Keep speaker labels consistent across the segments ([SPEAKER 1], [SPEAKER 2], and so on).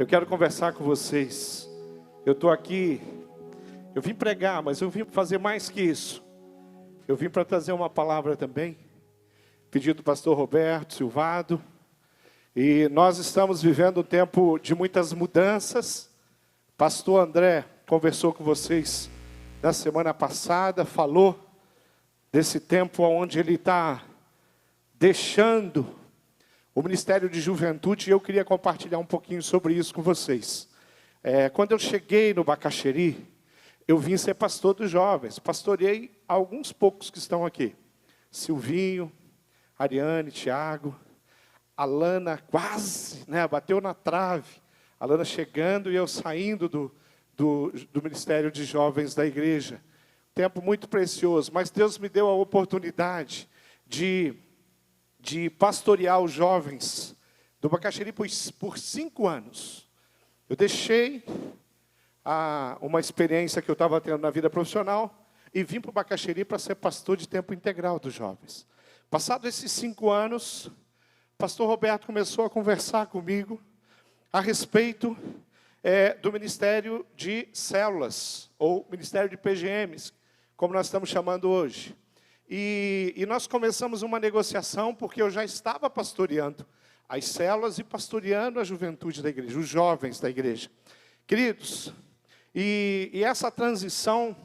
[SPEAKER 1] Eu quero conversar com vocês. Eu estou aqui, eu vim pregar, mas eu vim fazer mais que isso. Eu vim para trazer uma palavra também, pedido do pastor Roberto Silvado. E nós estamos vivendo um tempo de muitas mudanças. Pastor André conversou com vocês na semana passada, falou desse tempo onde ele está deixando o Ministério de Juventude, e eu queria compartilhar um pouquinho sobre isso com vocês. Quando eu cheguei no Bacaxeri, eu vim ser pastor dos jovens. Pastoreei alguns poucos que estão aqui. Silvinho, Ariane, Tiago, Alana quase, bateu na trave. Alana chegando e eu saindo do Ministério de Jovens da igreja. Tempo muito precioso, mas Deus me deu a oportunidade de pastorear os jovens do Bacaxeri por 5 anos. Eu deixei uma experiência que eu estava tendo na vida profissional e vim para o Bacaxeri para ser pastor de tempo integral dos jovens. Passados esses 5 anos, o pastor Roberto começou a conversar comigo a respeito do Ministério de Células, ou Ministério de PGMs, como nós estamos chamando hoje. E nós começamos uma negociação, porque eu já estava pastoreando as células e pastoreando a juventude da igreja, os jovens da igreja. Queridos, e essa transição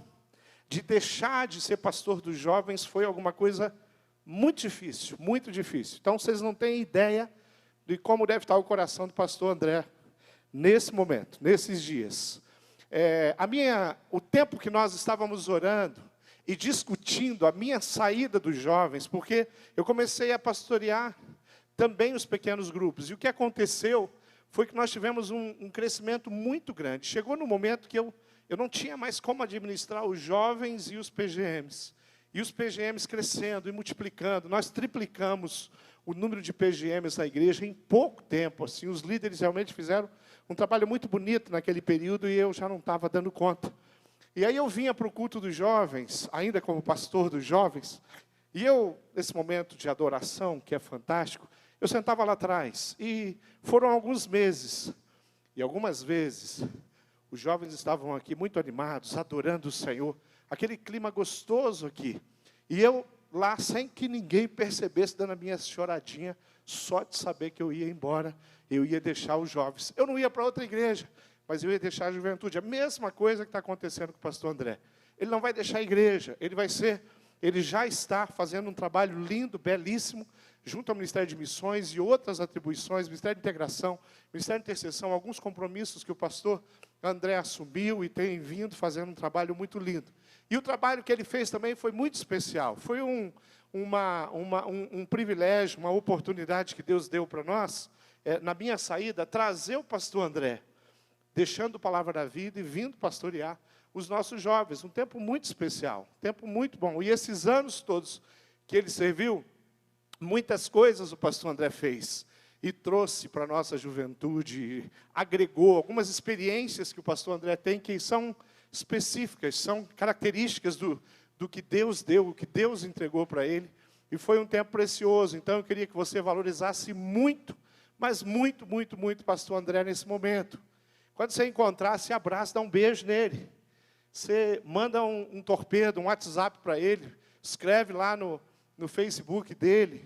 [SPEAKER 1] de deixar de ser pastor dos jovens foi alguma coisa muito difícil, muito difícil. Então, vocês não têm ideia de como deve estar o coração do pastor André nesse momento, nesses dias. O tempo que nós estávamos orando e discutindo a minha saída dos jovens, porque eu comecei a pastorear também os pequenos grupos. E o que aconteceu foi que nós tivemos um crescimento muito grande. Chegou no momento que eu não tinha mais como administrar os jovens e os PGMs. E os PGMs crescendo e multiplicando. Nós triplicamos o número de PGMs na igreja em pouco tempo. Assim, os líderes realmente fizeram um trabalho muito bonito naquele período e eu já não estava dando conta. E aí eu vinha para o culto dos jovens, ainda como pastor dos jovens, e eu, nesse momento de adoração, que é fantástico, eu sentava lá atrás, e foram alguns meses, e algumas vezes, os jovens estavam aqui muito animados, adorando o Senhor, aquele clima gostoso aqui, e eu lá, sem que ninguém percebesse, dando a minha choradinha, só de saber que eu ia embora, eu ia deixar os jovens. Eu não ia para outra igreja, mas eu ia deixar a juventude. A mesma coisa que está acontecendo com o pastor André. Ele não vai deixar a igreja, ele já está fazendo um trabalho lindo, belíssimo, junto ao Ministério de Missões e outras atribuições, Ministério de Integração, Ministério de Intercessão, alguns compromissos que o pastor André assumiu e tem vindo fazendo um trabalho muito lindo. E o trabalho que ele fez também foi muito especial. Foi um privilégio, uma oportunidade que Deus deu para nós, na minha saída, trazer o pastor André, deixando a Palavra da Vida e vindo pastorear os nossos jovens. Um tempo muito especial, um tempo muito bom. E esses anos todos que ele serviu, muitas coisas o pastor André fez e trouxe para a nossa juventude, agregou algumas experiências que o pastor André tem que são específicas, são características do que Deus deu, o que Deus entregou para ele. E foi um tempo precioso. Então eu queria que você valorizasse muito, mas muito, muito, muito o pastor André nesse momento. Quando você encontrar, se abraça, dá um beijo nele. Você manda um torpedo, um WhatsApp para ele, escreve lá no Facebook dele,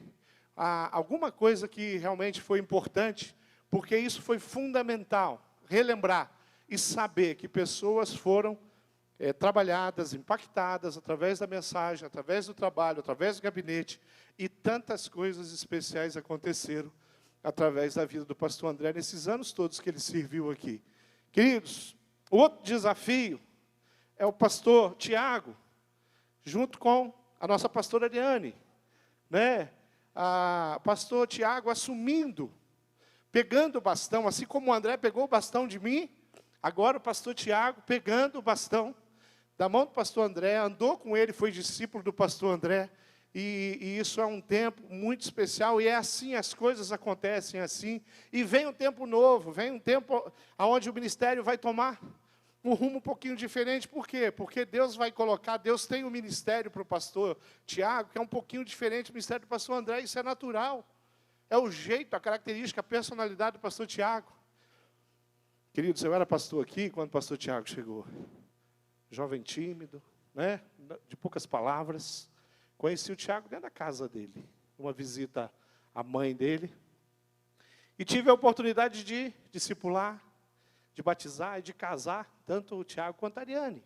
[SPEAKER 1] alguma coisa que realmente foi importante, porque isso foi fundamental, relembrar e saber que pessoas foram trabalhadas, impactadas através da mensagem, através do trabalho, através do gabinete, e tantas coisas especiais aconteceram através da vida do pastor André nesses anos todos que ele serviu aqui. Queridos, o outro desafio é o pastor Tiago, junto com a nossa pastora Ariane, o pastor Tiago assumindo, pegando o bastão, assim como o André pegou o bastão de mim, agora o pastor Tiago pegando o bastão da mão do pastor André, andou com ele, foi discípulo do pastor André, e isso é um tempo muito especial, e é assim, as coisas acontecem assim, e vem um tempo novo, vem um tempo onde o ministério vai tomar um rumo um pouquinho diferente. Por quê? Porque Deus vai colocar, Deus tem um ministério para o pastor Tiago, que é um pouquinho diferente do ministério do pastor André, isso é natural, é o jeito, a característica, a personalidade do pastor Tiago. Queridos, eu era pastor aqui quando o pastor Tiago chegou. Jovem tímido, né? De poucas palavras. Conheci o Tiago dentro da casa dele. Uma visita à mãe dele. E tive a oportunidade de discipular, de batizar e de casar, tanto o Tiago quanto a Ariane.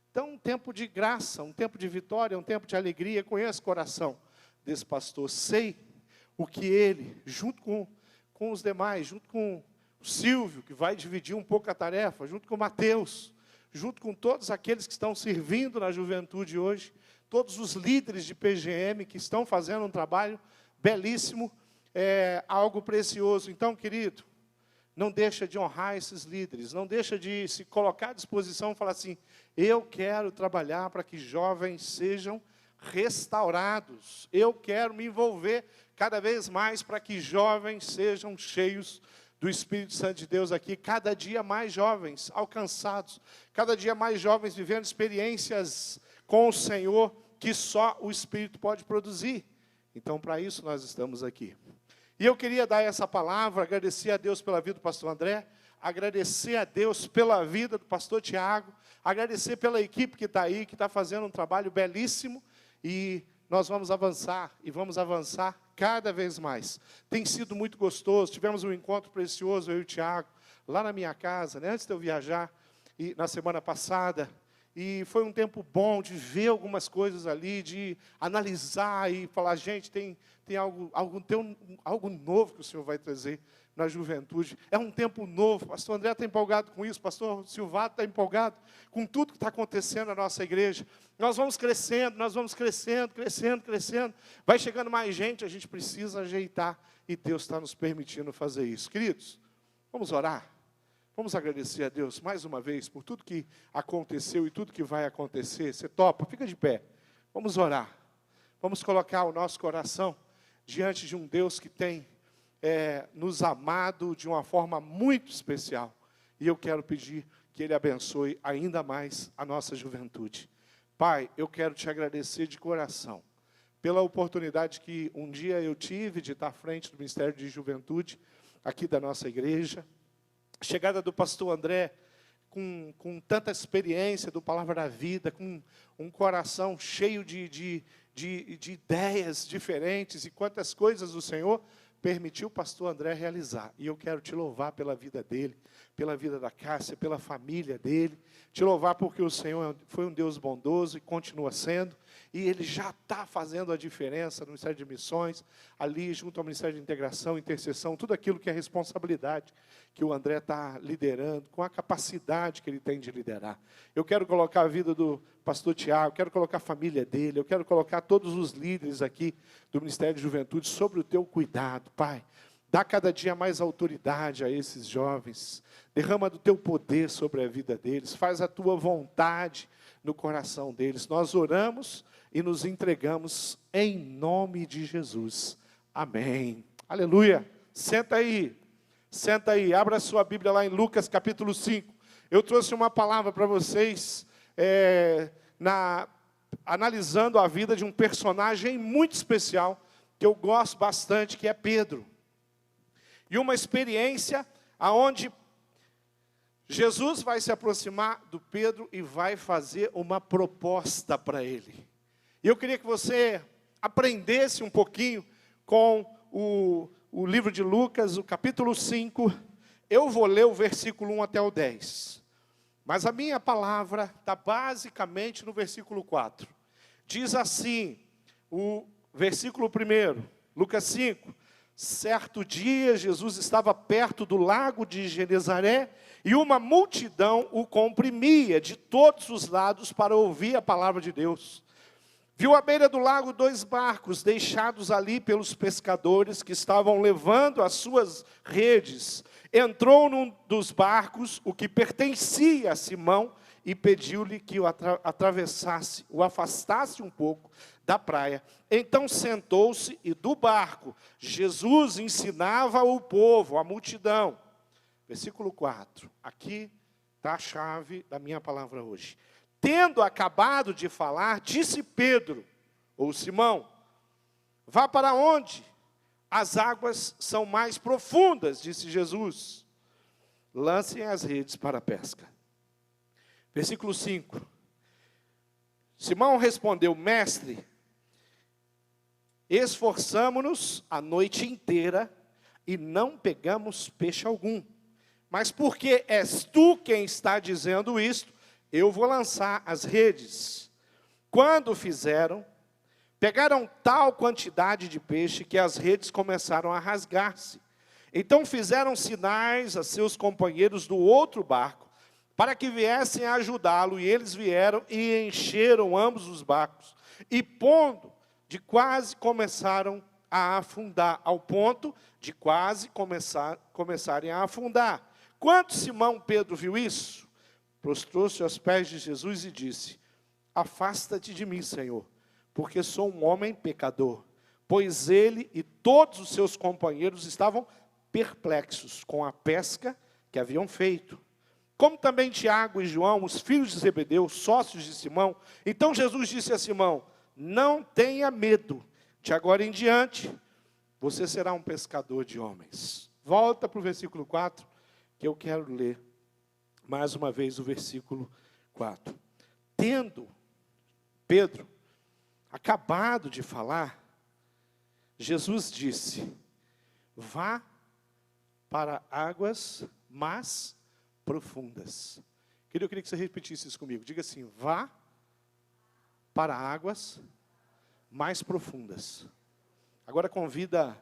[SPEAKER 1] Então, um tempo de graça, um tempo de vitória, um tempo de alegria. Conheço o coração desse pastor. Sei o que ele, junto com os demais, junto com o Silvio, que vai dividir um pouco a tarefa, junto com o Mateus, junto com todos aqueles que estão servindo na juventude hoje, todos os líderes de PGM que estão fazendo um trabalho belíssimo, algo precioso. Então, querido, não deixa de honrar esses líderes, não deixa de se colocar à disposição e falar assim, eu quero trabalhar para que jovens sejam restaurados, eu quero me envolver cada vez mais para que jovens sejam cheios do Espírito Santo de Deus aqui, cada dia mais jovens alcançados, cada dia mais jovens vivendo experiências com o Senhor que só o Espírito pode produzir. Então, para isso nós estamos aqui. E eu queria dar essa palavra, agradecer a Deus pela vida do pastor André, agradecer a Deus pela vida do pastor Tiago, agradecer pela equipe que está aí, que está fazendo um trabalho belíssimo, e nós vamos avançar, e vamos avançar cada vez mais. Tem sido muito gostoso, tivemos um encontro precioso, eu e o Tiago, lá na minha casa, né, antes de eu viajar, e na semana passada, e foi um tempo bom de ver algumas coisas ali, de analisar e falar, gente, tem algo novo que o Senhor vai trazer na juventude. É um tempo novo, o pastor André está empolgado com isso, o pastor Silvado está empolgado com tudo que está acontecendo na nossa igreja. Nós vamos crescendo, crescendo. Vai chegando mais gente, a gente precisa ajeitar, e Deus está nos permitindo fazer isso. Queridos, vamos orar? Vamos agradecer a Deus mais uma vez por tudo que aconteceu e tudo que vai acontecer. Você topa? Fica de pé. Vamos orar. Vamos colocar o nosso coração diante de um Deus que tem nos amado de uma forma muito especial. E eu quero pedir que Ele abençoe ainda mais a nossa juventude. Pai, eu quero te agradecer de coração pela oportunidade que um dia eu tive de estar à frente do Ministério de Juventude aqui da nossa igreja. A chegada do pastor André, com tanta experiência do Palavra da Vida, com um coração cheio de ideias diferentes, e quantas coisas o Senhor permitiu o pastor André realizar. E eu quero te louvar pela vida dele, pela vida da Cássia, pela família dele. Te louvar porque o Senhor foi um Deus bondoso e continua sendo. E Ele já está fazendo a diferença no Ministério de Missões, ali junto ao Ministério de Integração, Intercessão, tudo aquilo que é responsabilidade que o André está liderando, com a capacidade que ele tem de liderar. Eu quero colocar a vida do pastor Tiago, quero colocar a família dele, eu quero colocar todos os líderes aqui do Ministério de Juventude sobre o teu cuidado, Pai. Dá cada dia mais autoridade a esses jovens, derrama do teu poder sobre a vida deles, faz a tua vontade no coração deles. Nós oramos e nos entregamos em nome de Jesus. Amém. Aleluia. Senta aí, abra a sua Bíblia lá em Lucas capítulo 5. Eu trouxe uma palavra para vocês, analisando a vida de um personagem muito especial, que eu gosto bastante, que é Pedro. E uma experiência onde Jesus vai se aproximar do Pedro e vai fazer uma proposta para ele. E eu queria que você aprendesse um pouquinho com o livro de Lucas, o capítulo 5. Eu vou ler o versículo 1 até o 10. Mas a minha palavra está basicamente no versículo 4. Diz assim, o versículo 1, Lucas 5. Certo dia, Jesus estava perto do lago de Genezaré, e uma multidão o comprimia de todos os lados para ouvir a palavra de Deus. Viu à beira do lago 2 barcos, deixados ali pelos pescadores que estavam levando as suas redes. Entrou num dos barcos, o que pertencia a Simão, e pediu-lhe que o atravessasse, o afastasse um pouco da praia. Então sentou-se e do barco Jesus ensinava o povo, a multidão. Versículo 4, aqui está a chave da minha palavra hoje. Tendo acabado de falar, disse Pedro, ou Simão, vá para onde? As águas são mais profundas, disse Jesus. lancem as redes para a pesca. Versículo 5. Simão respondeu: mestre, esforçamo-nos a noite inteira e não pegamos peixe algum. Mas porque és tu quem está dizendo isto, eu vou lançar as redes. Quando fizeram, pegaram tal quantidade de peixe que as redes começaram a rasgar-se. Então fizeram sinais a seus companheiros do outro barco, para que viessem a ajudá-lo, e eles vieram e encheram ambos os barcos, e pondo, de quase começaram a afundar, ao ponto de quase começarem a afundar. Quando Simão Pedro viu isso, prostrou-se aos pés de Jesus e disse: afasta-te de mim, Senhor, porque sou um homem pecador. Pois ele e todos os seus companheiros estavam perplexos com a pesca que haviam feito. Como também Tiago e João, os filhos de Zebedeu, sócios de Simão. Então Jesus disse a Simão: não tenha medo, de agora em diante, você será um pescador de homens. Volta para o versículo 4, que eu quero ler mais uma vez o versículo 4. Tendo Pedro acabado de falar, Jesus disse: vá para águas mais profundas. Eu queria que você repetisse isso comigo. Diga assim: vá para águas mais profundas. Agora convida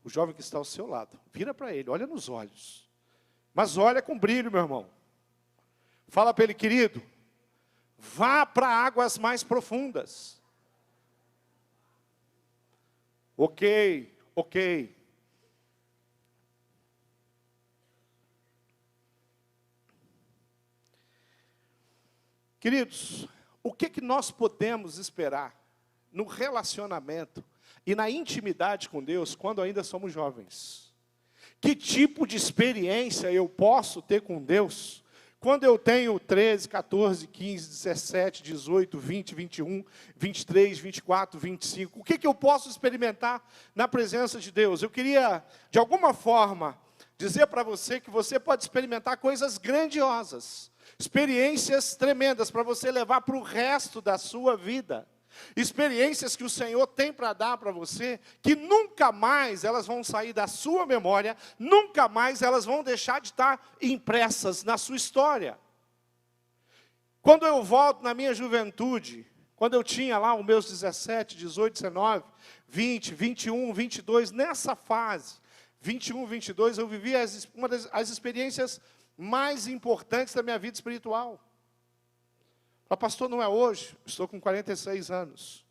[SPEAKER 1] o jovem que está ao seu lado. Vira para ele, olha nos olhos. Mas olha com brilho, meu irmão. Fala para ele: querido, vá para águas mais profundas. Ok. Queridos, o que nós podemos esperar no relacionamento e na intimidade com Deus quando ainda somos jovens? Que tipo de experiência eu posso ter com Deus quando eu tenho 13, 14, 15, 17, 18, 20, 21, 23, 24, 25? O que eu posso experimentar na presença de Deus? Eu queria, de alguma forma, dizer para você que você pode experimentar coisas grandiosas, experiências tremendas para você levar para o resto da sua vida. Experiências que o Senhor tem para dar para você, que nunca mais elas vão sair da sua memória, nunca mais elas vão deixar de estar impressas na sua história. Quando eu volto na minha juventude, quando eu tinha lá os meus 17, 18, 19, 20, 21, 22, nessa fase, 21, 22, eu vivi uma das experiências mais importantes da minha vida espiritual. Pastor, não é hoje, estou com 46 anos.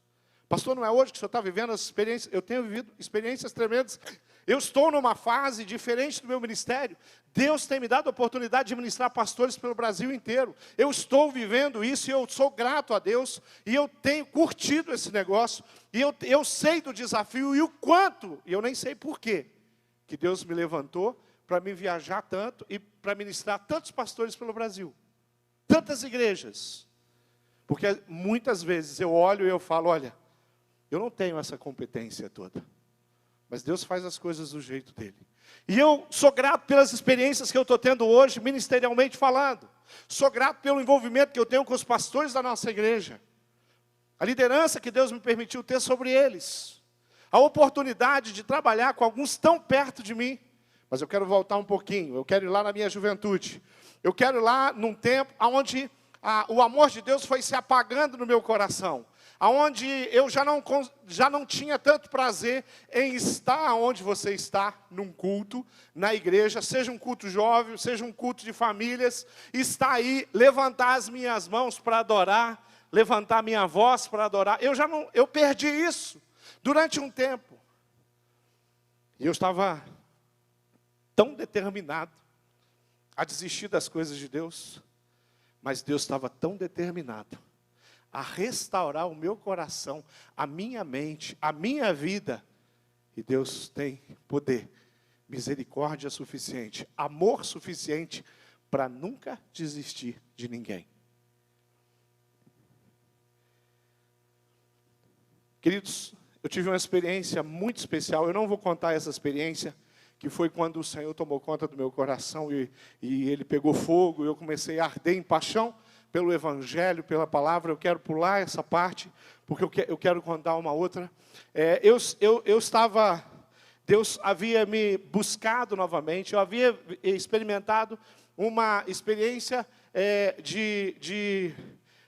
[SPEAKER 1] Pastor, não é hoje que o senhor está vivendo as experiências? Eu tenho vivido experiências tremendas. Eu estou numa fase diferente do meu ministério. Deus tem me dado a oportunidade de ministrar pastores pelo Brasil inteiro. Eu estou vivendo isso e eu sou grato a Deus. E eu tenho curtido esse negócio. E eu sei do desafio e o quanto, e eu nem sei porquê, que Deus me levantou para me viajar tanto e para ministrar tantos pastores pelo Brasil. Tantas igrejas. Porque muitas vezes eu olho e eu falo: olha, eu não tenho essa competência toda. Mas Deus faz as coisas do jeito dele. E eu sou grato pelas experiências que eu estou tendo hoje, ministerialmente falando. Sou grato pelo envolvimento que eu tenho com os pastores da nossa igreja. A liderança que Deus me permitiu ter sobre eles. A oportunidade de trabalhar com alguns tão perto de mim. Mas eu quero voltar um pouquinho. Eu quero ir lá na minha juventude. Eu quero ir lá num tempo onde o amor de Deus foi se apagando no meu coração, aonde eu já não tinha tanto prazer em estar onde você está, num culto, na igreja, seja um culto jovem, seja um culto de famílias, estar aí, levantar as minhas mãos para adorar, levantar minha voz para adorar. Eu perdi isso durante um tempo. E eu estava tão determinado a desistir das coisas de Deus. Mas Deus estava tão determinado a restaurar o meu coração, a minha mente, a minha vida. E Deus tem poder, misericórdia suficiente, amor suficiente para nunca desistir de ninguém. Queridos, eu tive uma experiência muito especial. Eu não vou contar essa experiência, que foi quando o Senhor tomou conta do meu coração e ele pegou fogo, e eu comecei a arder em paixão pelo Evangelho, pela palavra. Eu quero pular essa parte, porque eu quero contar uma outra. Deus havia me buscado novamente, eu havia experimentado uma experiência de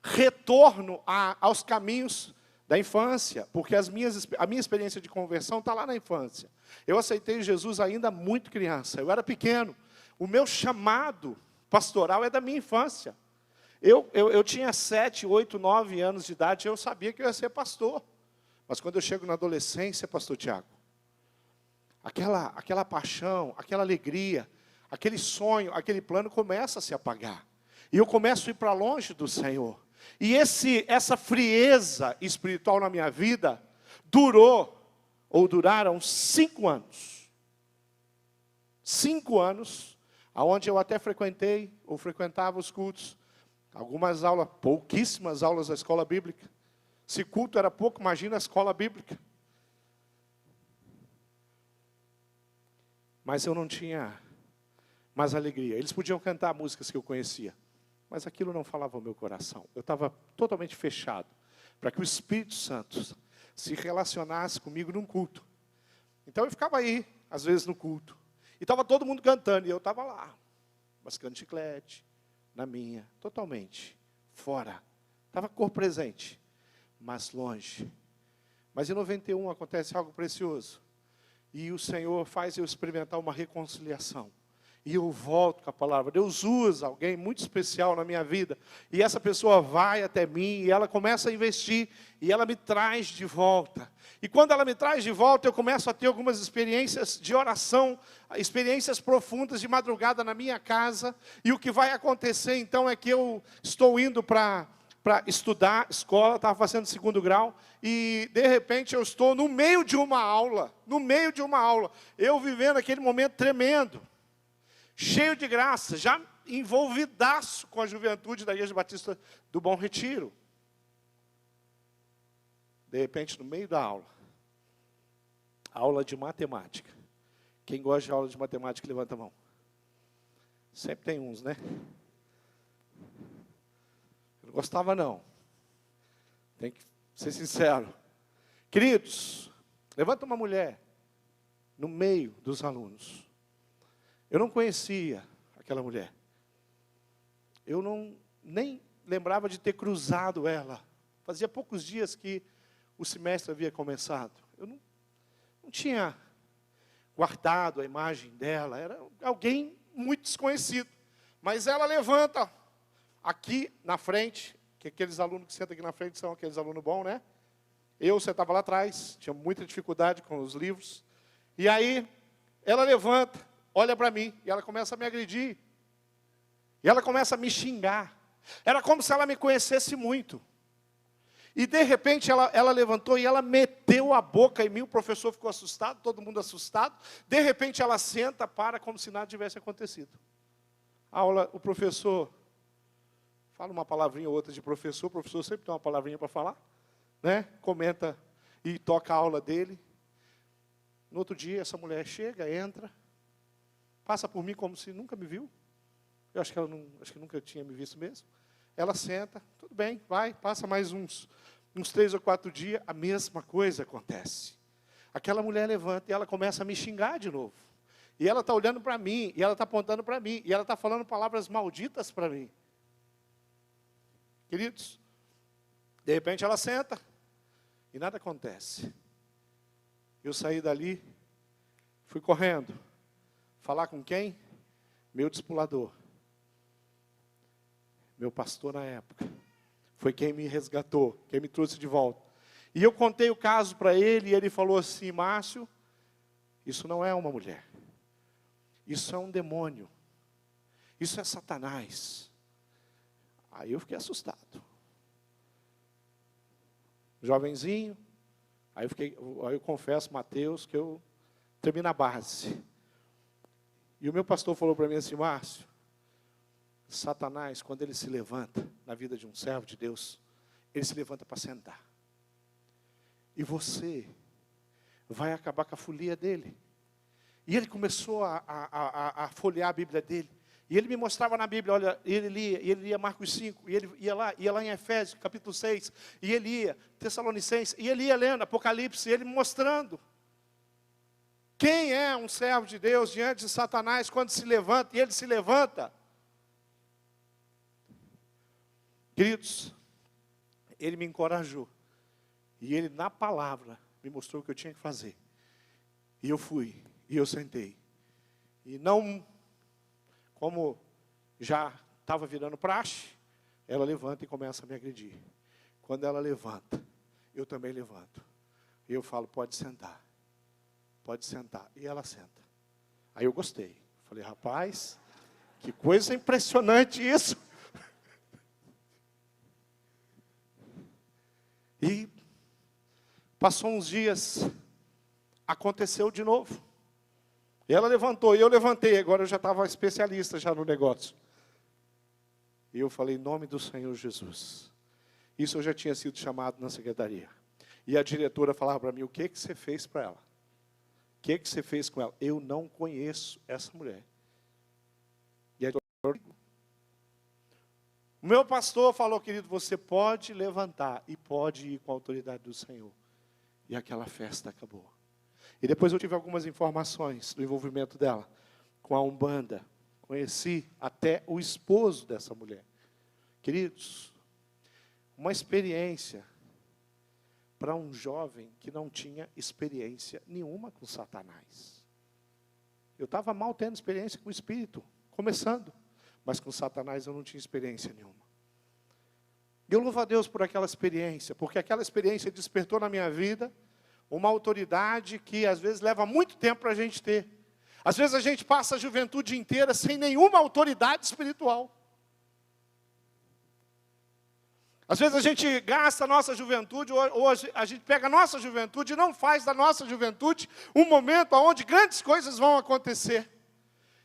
[SPEAKER 1] retorno aos caminhos da infância, porque a minha experiência de conversão está lá na infância. Eu aceitei Jesus ainda muito criança, eu era pequeno. O meu chamado pastoral é da minha infância. Eu tinha 7, 8, 9 anos de idade, eu sabia que eu ia ser pastor. Mas quando eu chego na adolescência, pastor Tiago, aquela paixão, aquela alegria, aquele sonho, aquele plano começa a se apagar. E eu começo a ir para longe do Senhor. E essa frieza espiritual na minha vida duraram 5 anos. 5 anos, onde eu até frequentava os cultos. Algumas aulas, pouquíssimas aulas da escola bíblica. Se culto era pouco, imagina a escola bíblica. Mas eu não tinha mais alegria. Eles podiam cantar músicas que eu conhecia, mas aquilo não falava ao meu coração. Eu estava totalmente fechado para que o Espírito Santo se relacionasse comigo num culto. Então eu ficava aí, às vezes no culto, e estava todo mundo cantando, e eu estava lá, mascando chiclete, na minha, totalmente fora. Estava cor presente, mas longe. Mas em 91 acontece algo precioso. E o Senhor faz eu experimentar uma reconciliação. E eu volto com a palavra. Deus usa alguém muito especial na minha vida. E essa pessoa vai até mim, e ela começa a investir, e ela me traz de volta. E quando ela me traz de volta, eu começo a ter algumas experiências de oração, experiências profundas de madrugada na minha casa. E o que vai acontecer então é que eu estou indo para estudar, escola, estava fazendo 2º grau, e de repente eu estou no meio de uma aula, eu vivendo aquele momento tremendo, cheio de graça, já envolvidaço com a juventude da Igreja Batista do Bom Retiro. De repente, no meio da aula de matemática. Quem gosta de aula de matemática, levanta a mão. Sempre tem uns, né? Eu não gostava, não. Tem que ser sincero. Queridos, levanta uma mulher no meio dos alunos. Eu não conhecia aquela mulher. Eu nem lembrava de ter cruzado ela. Fazia poucos dias que o semestre havia começado. Eu não tinha guardado a imagem dela. Era alguém muito desconhecido. Mas ela levanta aqui na frente, que aqueles alunos que sentam aqui na frente são aqueles alunos bons, né? Eu sentava lá atrás, tinha muita dificuldade com os livros. E aí, ela levanta, olha para mim, e ela começa a me agredir. E ela começa a me xingar. Era como se ela me conhecesse muito. E de repente ela levantou e ela meteu a boca em mim, o professor ficou assustado, todo mundo assustado. De repente ela senta, como se nada tivesse acontecido. A aula, o professor fala uma palavrinha ou outra de professor, o professor sempre tem uma palavrinha para falar, né? Comenta e toca a aula dele. No outro dia essa mulher chega, entra, passa por mim como se nunca me viu. Eu acho que nunca tinha me visto mesmo. Ela senta, tudo bem, vai, passa mais uns 3 ou 4 dias, a mesma coisa acontece. Aquela mulher levanta e ela começa a me xingar de novo. E ela está olhando para mim, e ela está apontando para mim, e ela está falando palavras malditas para mim. Queridos, de repente ela senta, e nada acontece. Eu saí dali, fui correndo, falar com quem? Meu discipulador. Meu pastor na época, foi quem me resgatou, quem me trouxe de volta. E eu contei o caso para ele, e ele falou assim: Márcio, isso não é uma mulher, isso é um demônio, isso é Satanás. Aí eu fiquei assustado. Jovenzinho, aí eu confesso, Mateus, que eu tremi na base. E o meu pastor falou para mim assim: Márcio, Satanás, quando ele se levanta na vida de um servo de Deus, ele se levanta para sentar. E você vai acabar com a folia dele. E ele começou a folhear a Bíblia dele. E ele me mostrava na Bíblia, olha, ele lia Marcos 5, e ele ia lá em Efésios, capítulo 6, e ele ia, Tessalonicenses, e ele ia lendo Apocalipse, e ele me mostrando. Quem é um servo de Deus diante de Satanás quando se levanta, e ele se levanta? Queridos, ele me encorajou. E ele, na palavra, me mostrou o que eu tinha que fazer. E eu fui, e eu sentei. E não, como já estava virando praxe, ela levanta e começa a me agredir. Quando ela levanta, eu também levanto. E eu falo, pode sentar. Pode sentar. E ela senta. Aí eu gostei. Falei, rapaz, que coisa impressionante isso. E passou uns dias, aconteceu de novo. E ela levantou, e eu levantei. Agora eu já estava especialista já no negócio. E eu falei, em nome do Senhor Jesus. Isso eu já tinha sido chamado na secretaria. E a diretora falava para mim, o que você fez para ela? O que você fez com ela? Eu não conheço essa mulher. E aí, o meu pastor falou, querido, você pode levantar e pode ir com a autoridade do Senhor. E aquela festa acabou. E depois eu tive algumas informações do envolvimento dela com a Umbanda. Conheci até o esposo dessa mulher. Queridos, uma experiência para um jovem que não tinha experiência nenhuma com Satanás. Eu estava mal tendo experiência com o Espírito, começando. Mas com Satanás eu não tinha experiência nenhuma. E eu louvo a Deus por aquela experiência, porque aquela experiência despertou na minha vida uma autoridade que às vezes leva muito tempo para a gente ter. Às vezes a gente passa a juventude inteira sem nenhuma autoridade espiritual. Às vezes a gente gasta a nossa juventude, hoje a gente pega a nossa juventude e não faz da nossa juventude um momento onde grandes coisas vão acontecer.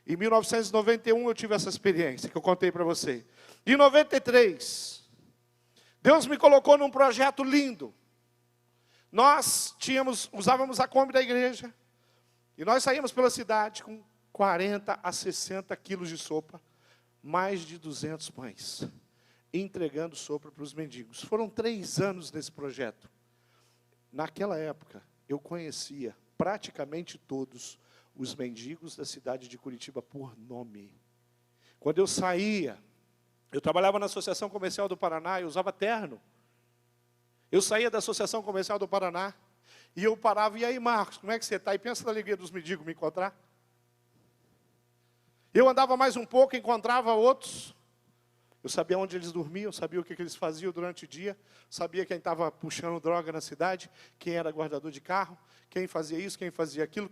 [SPEAKER 1] Em 1991 eu tive essa experiência que eu contei para você. Em 93, Deus me colocou num projeto lindo. Nós usávamos a Kombi da igreja, e nós saímos pela cidade com 40 a 60 quilos de sopa, mais de 200 pães, entregando sopa para os mendigos. Foram 3 anos nesse projeto. Naquela época, eu conhecia praticamente todos os mendigos da cidade de Curitiba por nome. Quando eu saía, eu trabalhava na Associação Comercial do Paraná, eu usava terno. Eu saía da Associação Comercial do Paraná, e eu parava, e aí, Marcos, como é que você está? E pensa na alegria dos mendigos me encontrar. Eu andava mais um pouco, encontrava outros. Eu sabia onde eles dormiam, sabia o que eles faziam durante o dia, sabia quem estava puxando droga na cidade, quem era guardador de carro, quem fazia isso, quem fazia aquilo,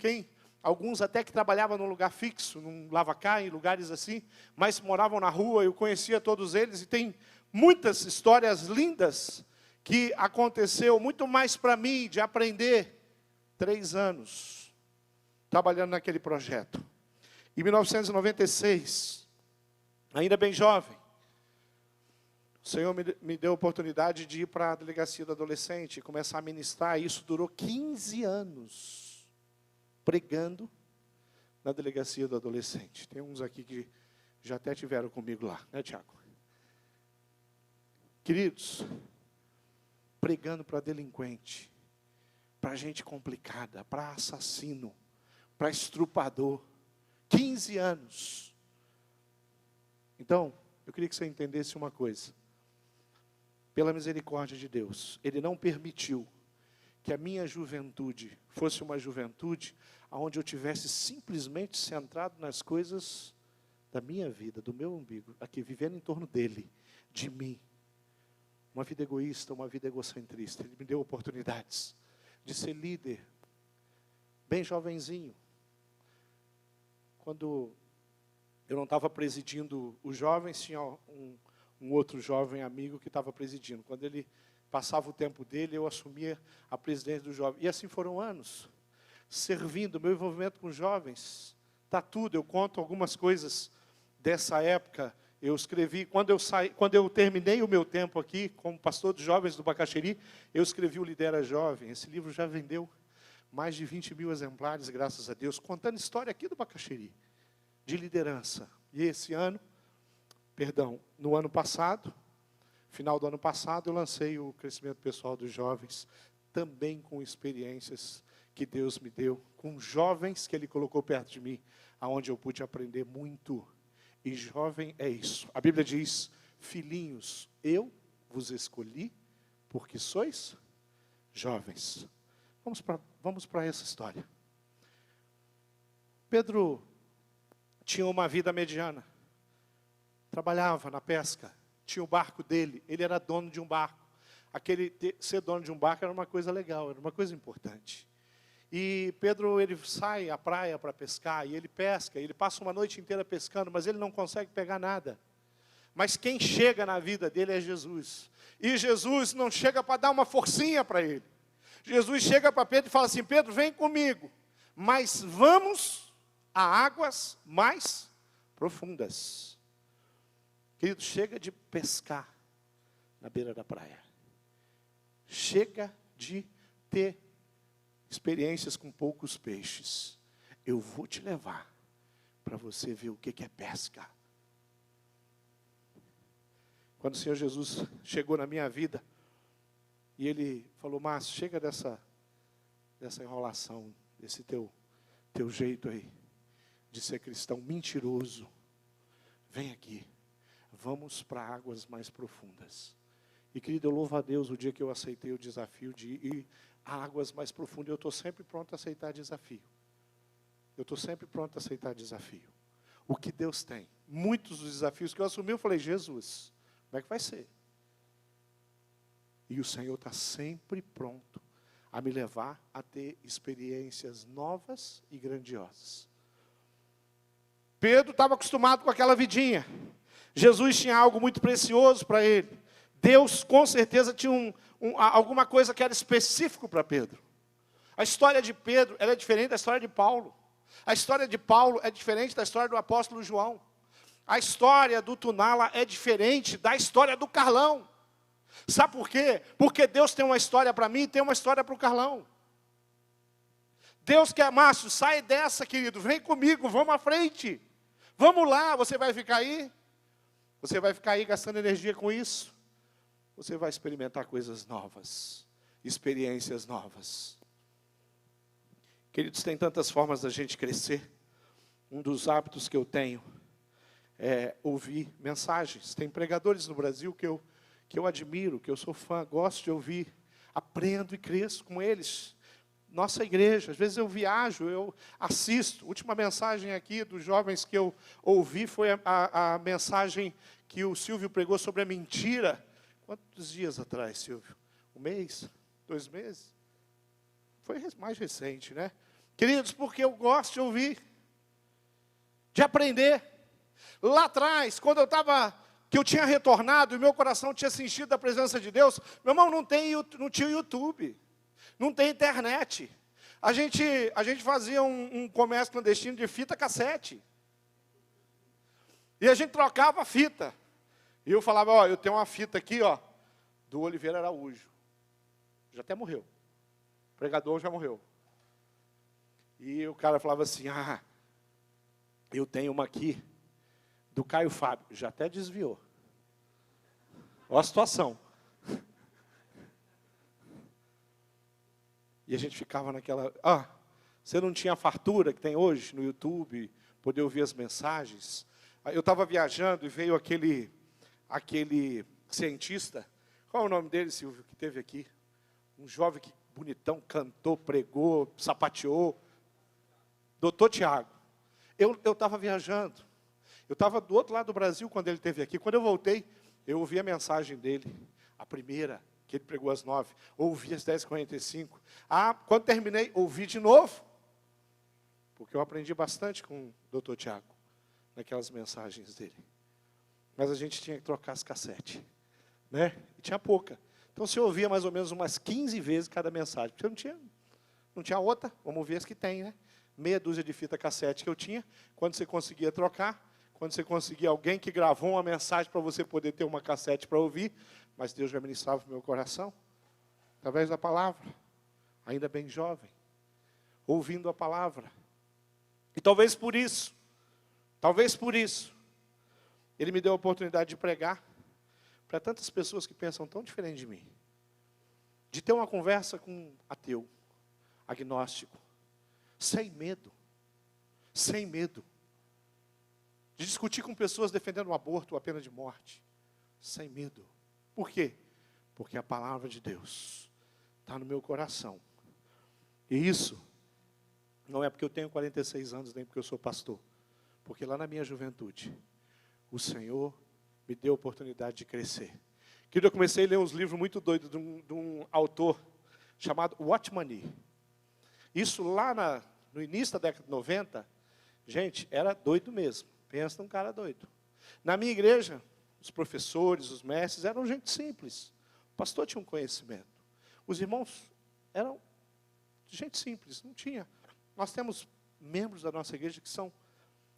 [SPEAKER 1] alguns até que trabalhavam num lugar fixo, num lavacar, em lugares assim, mas moravam na rua, eu conhecia todos eles, e tem muitas histórias lindas que aconteceu, muito mais para mim, de aprender, 3 anos, trabalhando naquele projeto. Em 1996, ainda bem jovem, o Senhor me deu a oportunidade de ir para a delegacia do adolescente, e começar a ministrar. Isso durou 15 anos, pregando na delegacia do adolescente. Tem uns aqui que já até tiveram comigo lá, né, Tiago? Queridos, pregando para delinquente, para gente complicada, para assassino, para estrupador. 15 anos. Então, eu queria que você entendesse uma coisa. Pela misericórdia de Deus, Ele não permitiu que a minha juventude fosse uma juventude onde eu tivesse simplesmente centrado nas coisas da minha vida, do meu umbigo, aqui vivendo em torno dele, de mim. Uma vida egoísta, uma vida egocentrista. Ele me deu oportunidades de ser líder, bem jovenzinho. Quando eu não estava presidindo os jovens, tinha um outro jovem amigo que estava presidindo. Quando ele passava o tempo dele, eu assumia a presidência do jovem. E assim foram anos, servindo. Meu envolvimento com jovens está tudo. Eu conto algumas coisas dessa época. Eu escrevi, quando eu terminei o meu tempo aqui, como pastor dos jovens do Bacaxeri, eu escrevi o Lidera Jovem. Esse livro já vendeu mais de 20 mil exemplares, graças a Deus, contando história aqui do Bacaxiri, de liderança. E esse ano, no ano passado, final do ano passado, eu lancei o Crescimento Pessoal dos Jovens, também com experiências que Deus me deu, com jovens que Ele colocou perto de mim, aonde eu pude aprender muito. E jovem é isso. A Bíblia diz, filhinhos, eu vos escolhi porque sois jovens. Vamos para essa história. Pedro tinha uma vida mediana. Trabalhava na pesca, tinha o barco dele, ele era dono de um barco. Ser dono de um barco era uma coisa legal, era uma coisa importante. E Pedro, ele sai à praia para pescar, e ele pesca, ele passa uma noite inteira pescando, mas ele não consegue pegar nada. Mas quem chega na vida dele é Jesus. E Jesus não chega para dar uma forcinha para ele. Jesus chega para Pedro e fala assim, Pedro, vem comigo, mas vamos a águas mais profundas. Querido, chega de pescar na beira da praia. Chega de ter experiências com poucos peixes. Eu vou te levar para você ver o que é pesca. Quando o Senhor Jesus chegou na minha vida, e Ele falou, Márcio, chega dessa enrolação, desse teu jeito aí, de ser cristão mentiroso. Vem aqui, vamos para águas mais profundas. E querido, eu louvo a Deus o dia que eu aceitei o desafio de ir a águas mais profundas. Eu estou sempre pronto a aceitar desafio. Eu estou sempre pronto a aceitar desafio. O que Deus tem. Muitos dos desafios que eu assumi, eu falei, Jesus, como é que vai ser? E o Senhor está sempre pronto a me levar a ter experiências novas e grandiosas. Pedro estava acostumado com aquela vidinha. Jesus tinha algo muito precioso para ele. Deus, com certeza, tinha alguma coisa que era específico para Pedro. A história de Pedro ela é diferente da história de Paulo. A história de Paulo é diferente da história do apóstolo João. A história do Tunala é diferente da história do Carlão. Sabe por quê? Porque Deus tem uma história para mim e tem uma história para o Carlão. Deus quer, Márcio, sai dessa, querido, vem comigo, vamos à frente. Vamos lá, você vai ficar aí? Você vai ficar aí gastando energia com isso? Você vai experimentar coisas novas, experiências novas. Queridos, tem tantas formas da gente crescer. Um dos hábitos que eu tenho é ouvir mensagens. Tem pregadores no Brasil que eu admiro, que eu sou fã, gosto de ouvir, aprendo e cresço com eles. Nossa igreja, às vezes eu viajo, eu assisto. A última mensagem aqui dos jovens que eu ouvi foi a mensagem que o Silvio pregou sobre a mentira. Quantos dias atrás, Silvio? 1 mês? 2 meses? Foi mais recente, né? Queridos, porque eu gosto de ouvir, de aprender. Lá atrás, quando que eu tinha retornado e meu coração tinha sentido da presença de Deus, meu irmão, não tinha YouTube, não tem internet. A gente fazia um comércio clandestino de fita cassete. E a gente trocava a fita. E eu falava, ó, eu tenho uma fita aqui, ó, do Oliveira Araújo. Já até morreu. O pregador já morreu. E o cara falava assim, eu tenho uma aqui do Caio Fábio. Já até desviou. Olha a situação. E a gente ficava naquela... você não tinha a fartura que tem hoje no YouTube, poder ouvir as mensagens. Eu estava viajando e veio aquele cientista, qual é o nome dele, Silvio, que teve aqui? Um jovem que bonitão, cantou, pregou, sapateou. Doutor Tiago. Eu estava viajando. Eu estava do outro lado do Brasil quando ele esteve aqui. Quando eu voltei, eu ouvi a mensagem dele, a primeira, que ele pregou às 9. Ouvi às 10h45. Quando terminei, ouvi de novo. Porque eu aprendi bastante com o doutor Tiago, naquelas mensagens dele. Mas a gente tinha que trocar as cassetes, né? E tinha pouca. Então, você ouvia mais ou menos umas 15 vezes cada mensagem. Porque não tinha outra, vamos ver as que tem, né? Meia dúzia de fita cassete que eu tinha. Quando você conseguia trocar, quando você conseguia alguém que gravou uma mensagem para você poder ter uma cassete para ouvir, mas Deus já ministrava o meu coração, através da palavra, ainda bem jovem. ouvindo a palavra. E talvez por isso, Ele me deu a oportunidade de pregar para tantas pessoas que pensam tão diferente de mim. De ter uma conversa com um ateu, agnóstico, sem medo. De discutir com pessoas defendendo o aborto ou a pena de morte, sem medo. Por quê? Porque a palavra de Deus está no meu coração. E isso não é porque eu tenho 46 anos, nem porque eu sou pastor. Porque lá na minha juventude, o Senhor me deu a oportunidade de crescer. Querido, eu comecei a ler uns livros muito doidos de um autor chamado Watchman Nee. Isso lá no início da década de 90, gente, era doido mesmo. Pensa num cara doido. Na minha igreja, os professores, os mestres eram gente simples. O pastor tinha um conhecimento. Os irmãos eram gente simples, não tinha. Nós temos membros da nossa igreja que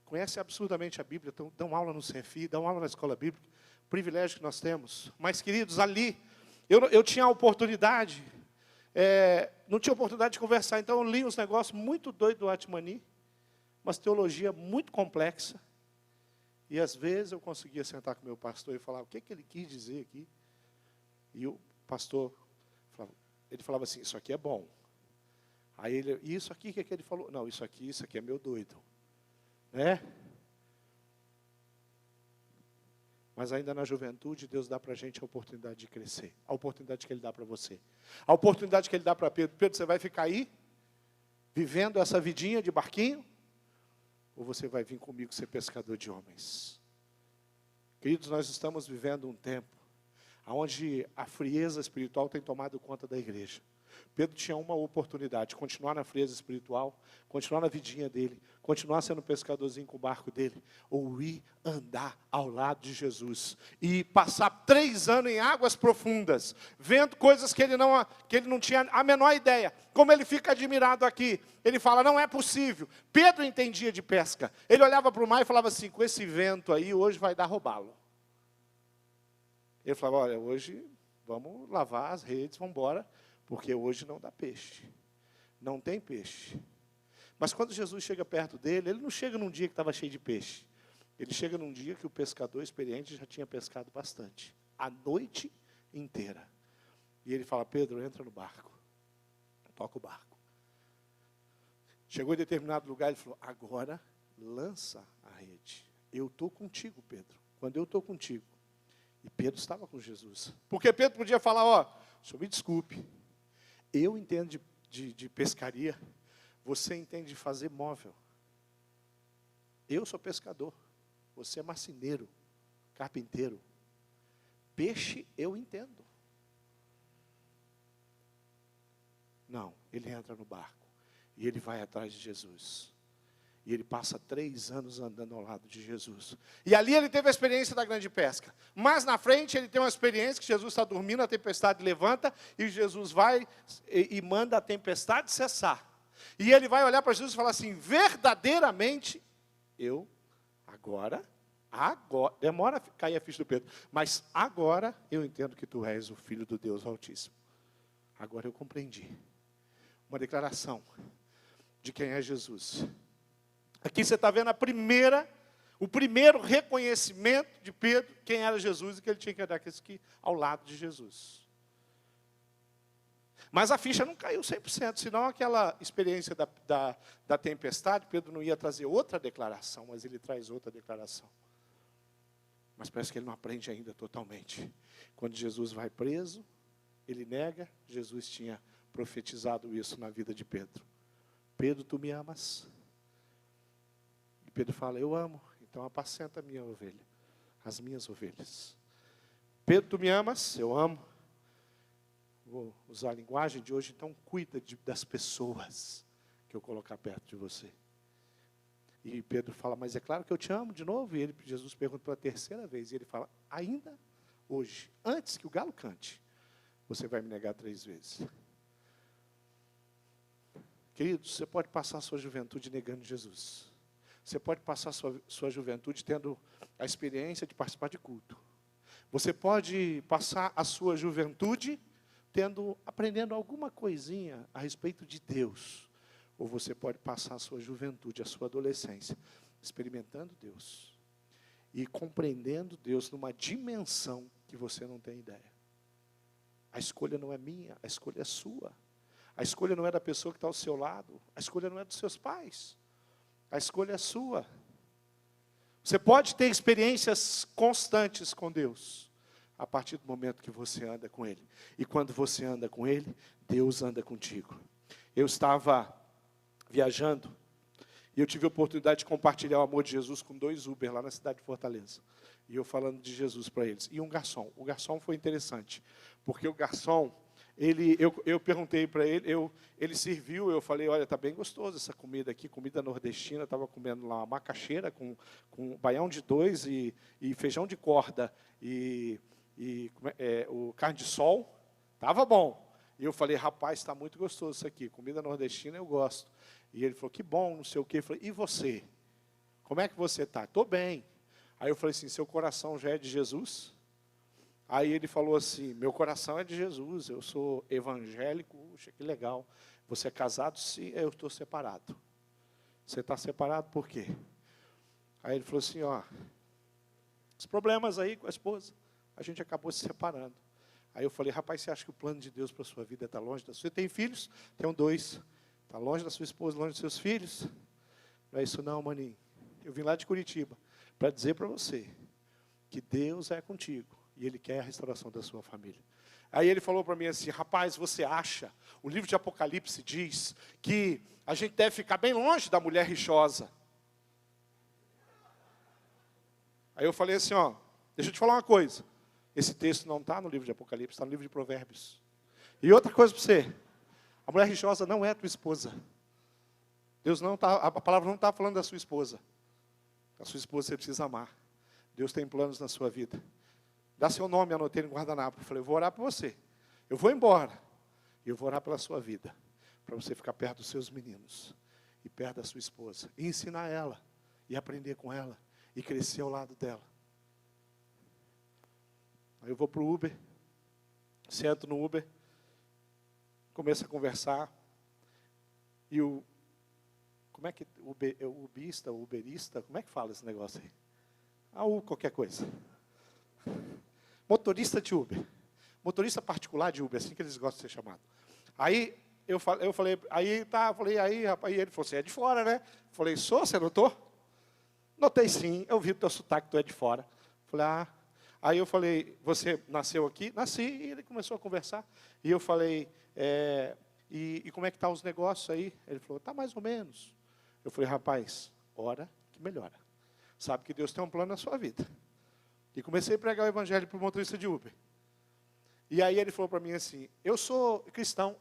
[SPEAKER 1] conhecem absurdamente a Bíblia, dão aula no CFI, dão aula na escola bíblica, privilégio que nós temos. Mas, queridos, ali, eu tinha a oportunidade, não tinha oportunidade de conversar, então eu li uns negócios muito doidos do Watchman Nee, umas teologia muito complexa, e às vezes eu conseguia sentar com o meu pastor e falar o que ele quis dizer aqui, e o pastor, ele falava assim, isso aqui é bom. Aí ele, e isso aqui, o que ele falou? Não, isso aqui é meu doido. Né? Mas ainda na juventude, Deus dá para a gente a oportunidade de crescer. A oportunidade que Ele dá para você. A oportunidade que Ele dá para Pedro. Pedro, você vai ficar aí, vivendo essa vidinha de barquinho? Ou você vai vir comigo ser pescador de homens? Queridos, nós estamos vivendo um tempo onde a frieza espiritual tem tomado conta da igreja. Pedro tinha uma oportunidade, continuar na frieza espiritual, continuar na vidinha dele, continuar sendo pescadorzinho com o barco dele, ou ir andar ao lado de Jesus, e passar 3 anos em águas profundas, vendo coisas que ele não tinha a menor ideia. Como ele fica admirado aqui, ele fala, não é possível. Pedro entendia de pesca, ele olhava para o mar e falava assim, com esse vento aí, hoje vai dar roubá-lo. Ele falava, olha, hoje vamos lavar as redes, vamos embora, porque hoje não dá peixe. Não tem peixe. Mas quando Jesus chega perto dele, ele não chega num dia que estava cheio de peixe. Ele chega num dia que o pescador experiente já tinha pescado bastante. A noite inteira. E ele fala, Pedro, entra no barco. Toca o barco. Chegou em determinado lugar, ele falou, agora lança a rede. Eu estou contigo, Pedro. Quando eu estou contigo. E Pedro estava com Jesus. Porque Pedro podia falar, ó, senhor me desculpe. Eu entendo de pescaria, você entende de fazer móvel. Eu sou pescador, você é marceneiro, carpinteiro. Peixe eu entendo. Não, ele entra no barco e ele vai atrás de Jesus. E ele passa 3 anos andando ao lado de Jesus. E ali ele teve a experiência da grande pesca. Mas na frente ele tem uma experiência que Jesus está dormindo, a tempestade levanta, e Jesus vai e manda a tempestade cessar. E ele vai olhar para Jesus e falar assim, verdadeiramente, agora, demora a cair a ficha do Pedro, mas agora eu entendo que tu és o Filho do Deus Altíssimo. Agora eu compreendi. Uma declaração de quem é Jesus. Aqui você está vendo o primeiro reconhecimento de Pedro, quem era Jesus, e que ele tinha que andar aqui ao lado de Jesus. Mas a ficha não caiu 100%, senão aquela experiência da tempestade, Pedro não ia trazer outra declaração, mas ele traz outra declaração. Mas parece que ele não aprende ainda totalmente. Quando Jesus vai preso, ele nega, Jesus tinha profetizado isso na vida de Pedro. Pedro, tu me amas? Pedro fala, eu amo, então apacenta a minha ovelha, as minhas ovelhas. Pedro, tu me amas? Eu amo. Vou usar a linguagem de hoje, então cuida das pessoas que eu colocar perto de você. E Pedro fala, mas é claro que eu te amo de novo. E Jesus pergunta pela 3ª vez, e ele fala, ainda hoje, antes que o galo cante, você vai me negar 3 vezes. Queridos, você pode passar a sua juventude negando Jesus. Você pode passar a sua juventude tendo a experiência de participar de culto. Você pode passar a sua juventude aprendendo alguma coisinha a respeito de Deus. ou você pode passar a sua juventude, a sua adolescência, experimentando Deus e compreendendo Deus numa dimensão que você não tem ideia. A escolha não é minha, a escolha é sua. A escolha não é da pessoa que está ao seu lado, a escolha não é dos seus pais, a escolha é sua. Você pode ter experiências constantes com Deus, a partir do momento que você anda com Ele. E quando você anda com Ele, Deus anda contigo. Eu estava viajando, e eu tive a oportunidade de compartilhar o amor de Jesus com 2 Uber lá na cidade de Fortaleza. E eu falando de Jesus para eles. E um garçom. O garçom foi interessante, porque o garçom, eu perguntei para ele, ele serviu, eu falei, olha, está bem gostoso essa comida aqui, comida nordestina, estava comendo lá uma macaxeira com baião de 2 e feijão de corda e o carne de sol, estava bom. E eu falei, rapaz, está muito gostoso isso aqui, comida nordestina eu gosto. E ele falou, que bom, não sei o quê. Eu falei, e você? Como é que você está? Estou bem. Aí eu falei assim, seu coração já é de Jesus? Aí ele falou assim, meu coração é de Jesus, eu sou evangélico. Puxa, que legal. Você é casado? Sim, eu estou separado. Você está separado por quê? Aí ele falou assim, ó, os problemas aí com a esposa, a gente acabou se separando. Aí eu falei, rapaz, você acha que o plano de Deus para a sua vida está longe da sua? Você tem filhos? Tenho 2. Está longe da sua esposa, longe dos seus filhos? Não é isso não, maninho. Eu vim lá de Curitiba para dizer para você que Deus é contigo e Ele quer a restauração da sua família. Aí ele falou para mim assim, rapaz, você acha, o livro de Apocalipse diz que a gente deve ficar bem longe da mulher rixosa. Aí eu falei assim, ó, deixa eu te falar uma coisa. Esse texto não está no livro de Apocalipse, está no livro de Provérbios. E outra coisa para você, a mulher rixosa não é tua esposa. Deus não tá, a palavra não está falando da sua esposa. A sua esposa você precisa amar. Deus tem planos na sua vida. Dá seu nome, anotei no guardanapo. Eu falei, eu vou orar por você. Eu vou embora. E eu vou orar pela sua vida. Para você ficar perto dos seus meninos. E perto da sua esposa. E ensinar ela. E aprender com ela. E crescer ao lado dela. Aí eu vou para o Uber. Sento no Uber. Começo a conversar. E como é que, uberista, como é que fala esse negócio aí? Qualquer coisa. Motorista de Uber. Motorista particular de Uber, assim que eles gostam de ser chamados. Aí eu falei, aí, rapaz, e ele falou, você é de fora, né? Eu falei, sou, você notou? Notei sim, eu vi o teu sotaque, tu é de fora. Falei, Aí eu falei, você nasceu aqui? Nasci, e ele começou a conversar. E eu falei, e como é que estão os negócios aí? Ele falou, está mais ou menos. Eu falei, rapaz, ora que melhora. Sabe que Deus tem um plano na sua vida. E comecei a pregar o evangelho para o motorista de Uber. E aí ele falou para mim assim, eu sou cristão.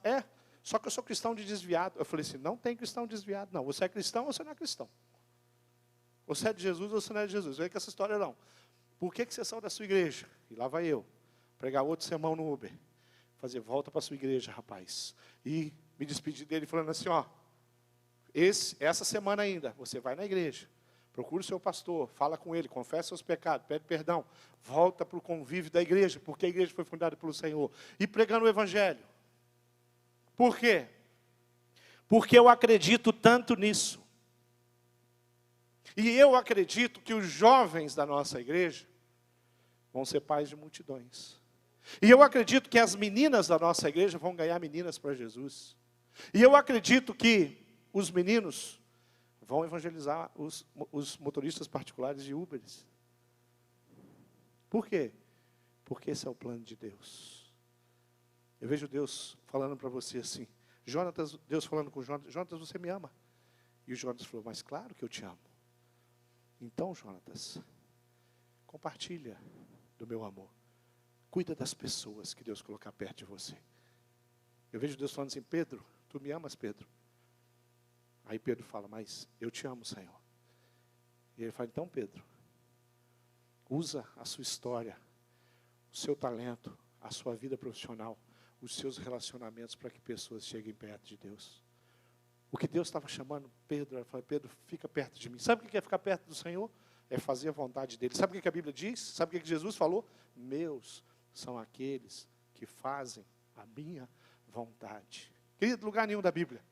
[SPEAKER 1] Só que eu sou cristão de desviado. Eu falei assim, não tem cristão desviado, não. Você é cristão ou você não é cristão? Você é de Jesus ou você não é de Jesus? Vem com essa história não. Por que você saiu da sua igreja? E lá vai eu, pregar outro sermão no Uber. Fazer volta para a sua igreja, rapaz. E me despedir dele falando assim, ó, essa semana ainda, você vai na igreja, procura o seu pastor, fala com ele, confessa seus pecados, pede perdão, volta para o convívio da igreja, porque a igreja foi fundada pelo Senhor, e pregando o evangelho. Por quê? Porque eu acredito tanto nisso. E eu acredito que os jovens da nossa igreja vão ser pais de multidões. E eu acredito que as meninas da nossa igreja vão ganhar meninas para Jesus. E eu acredito que os meninos vão evangelizar os motoristas particulares de Uberes. Por quê? Porque esse é o plano de Deus. Eu vejo Deus falando para você assim, Deus falando com Jonatas, Jonatas, você me ama? E o Jonatas falou, mas claro que eu te amo. Então, Jonatas, compartilha do meu amor. Cuida das pessoas que Deus colocar perto de você. Eu vejo Deus falando assim, Pedro, tu me amas, Pedro? Aí Pedro fala, mas eu te amo, Senhor. E ele fala, então, Pedro, usa a sua história, o seu talento, a sua vida profissional, os seus relacionamentos para que pessoas cheguem perto de Deus. O que Deus estava chamando Pedro, ele falou, Pedro, fica perto de mim. Sabe o que é ficar perto do Senhor? É fazer a vontade dele. Sabe o que a Bíblia diz? Sabe o que Jesus falou? Meus são aqueles que fazem a minha vontade. Querido, lugar nenhum da Bíblia.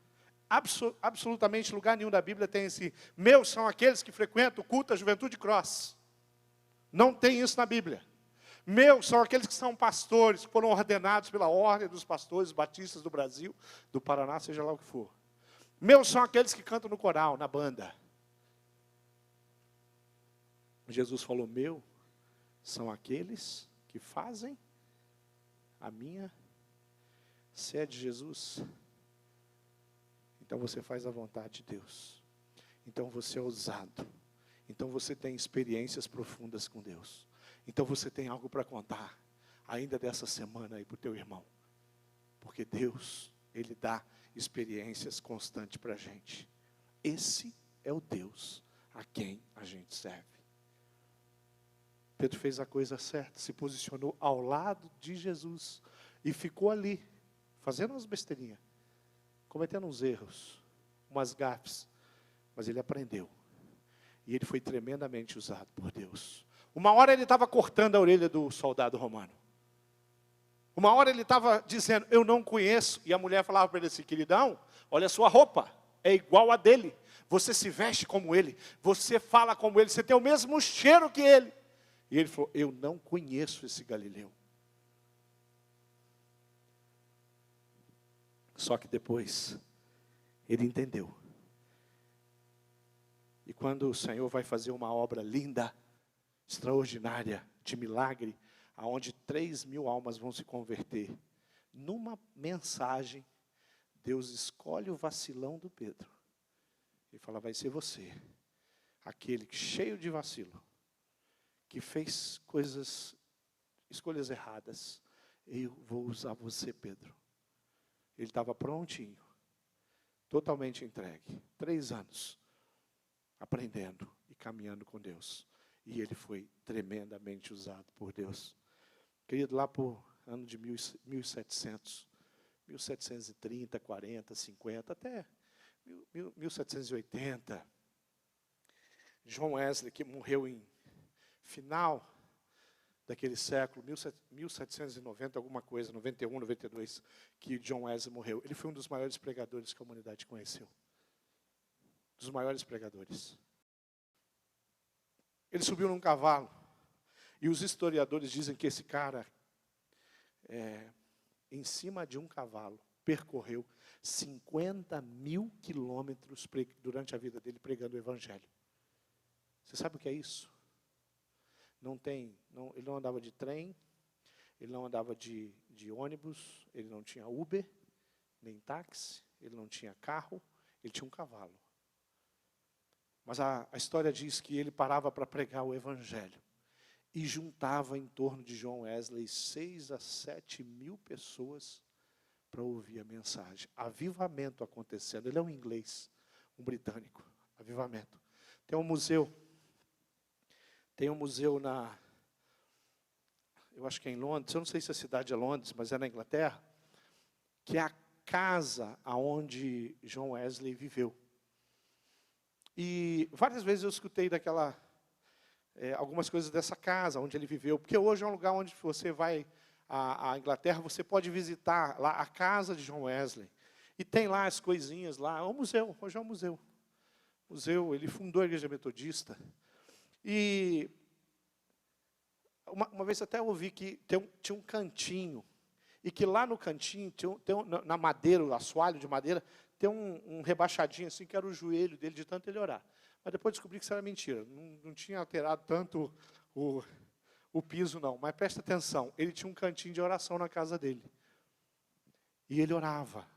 [SPEAKER 1] absolutamente lugar nenhum da Bíblia tem esse, meus são aqueles que frequentam o culto da Juventude Cross. Não tem isso na Bíblia. Meus são aqueles que são pastores, que foram ordenados pela ordem dos pastores batistas do Brasil, do Paraná, seja lá o que for. Meus são aqueles que cantam no coral, na banda. Jesus falou, meu são aqueles que fazem a minha. Se é de Jesus, então você faz a vontade de Deus. Então você é ousado. Então você tem experiências profundas com Deus. Então você tem algo para contar ainda dessa semana aí para o teu irmão. Porque Deus, Ele dá experiências constantes para a gente. Esse é o Deus a quem a gente serve. Pedro fez a coisa certa, se posicionou ao lado de Jesus e ficou ali, fazendo umas besteirinhas, cometendo uns erros, umas gafes, mas ele aprendeu. E ele foi tremendamente usado por Deus. Uma hora ele estava cortando a orelha do soldado romano. Uma hora ele estava dizendo, eu não conheço. E a mulher falava para ele assim, queridão, olha a sua roupa, é igual a dele. Você se veste como ele, você fala como ele, você tem o mesmo cheiro que ele. E ele falou, eu não conheço esse Galileu. Só que depois, ele entendeu. E quando o Senhor vai fazer uma obra linda, extraordinária, de milagre, aonde 3.000 almas vão se converter, numa mensagem, Deus escolhe o vacilão do Pedro. E fala, vai ser você, aquele que cheio de vacilo, que fez escolhas erradas, eu vou usar você, Pedro. Ele estava prontinho, totalmente entregue, 3 anos, aprendendo e caminhando com Deus. E ele foi tremendamente usado por Deus. Querido, lá por ano de 1700, 1730, 40, 50, até 1780, John Wesley, que morreu em final daquele século, 1790, alguma coisa, 91, 92, que John Wesley morreu. Ele foi um dos maiores pregadores que a humanidade conheceu. Dos maiores pregadores. Ele subiu num cavalo. E os historiadores dizem que esse cara, em cima de um cavalo, percorreu 50.000 quilômetros durante a vida dele pregando o Evangelho. Você sabe o que é isso? Ele não andava de trem, ele não andava de ônibus, ele não tinha Uber, nem táxi, ele não tinha carro, ele tinha um cavalo. Mas a história diz que ele parava para pregar o Evangelho e juntava em torno de John Wesley 6 a 7 mil pessoas para ouvir a mensagem. Avivamento acontecendo. Ele é um inglês, um britânico. Avivamento. Tem um museu eu acho que é em Londres, eu não sei se a cidade é Londres, mas é na Inglaterra, que é a casa aonde John Wesley viveu. E várias vezes eu escutei algumas coisas dessa casa onde ele viveu, porque hoje é um lugar onde você vai à Inglaterra, você pode visitar lá a casa de John Wesley. E tem lá as coisinhas lá, é um museu, hoje é um museu. Ele fundou a igreja metodista. E uma vez até ouvi que tinha um cantinho, e que lá no cantinho, na madeira, o assoalho de madeira, tem um rebaixadinho assim, que era o joelho dele, de tanto ele orar. Mas depois descobri que isso era mentira, não tinha alterado tanto o piso, não. Mas presta atenção, ele tinha um cantinho de oração na casa dele. E ele orava.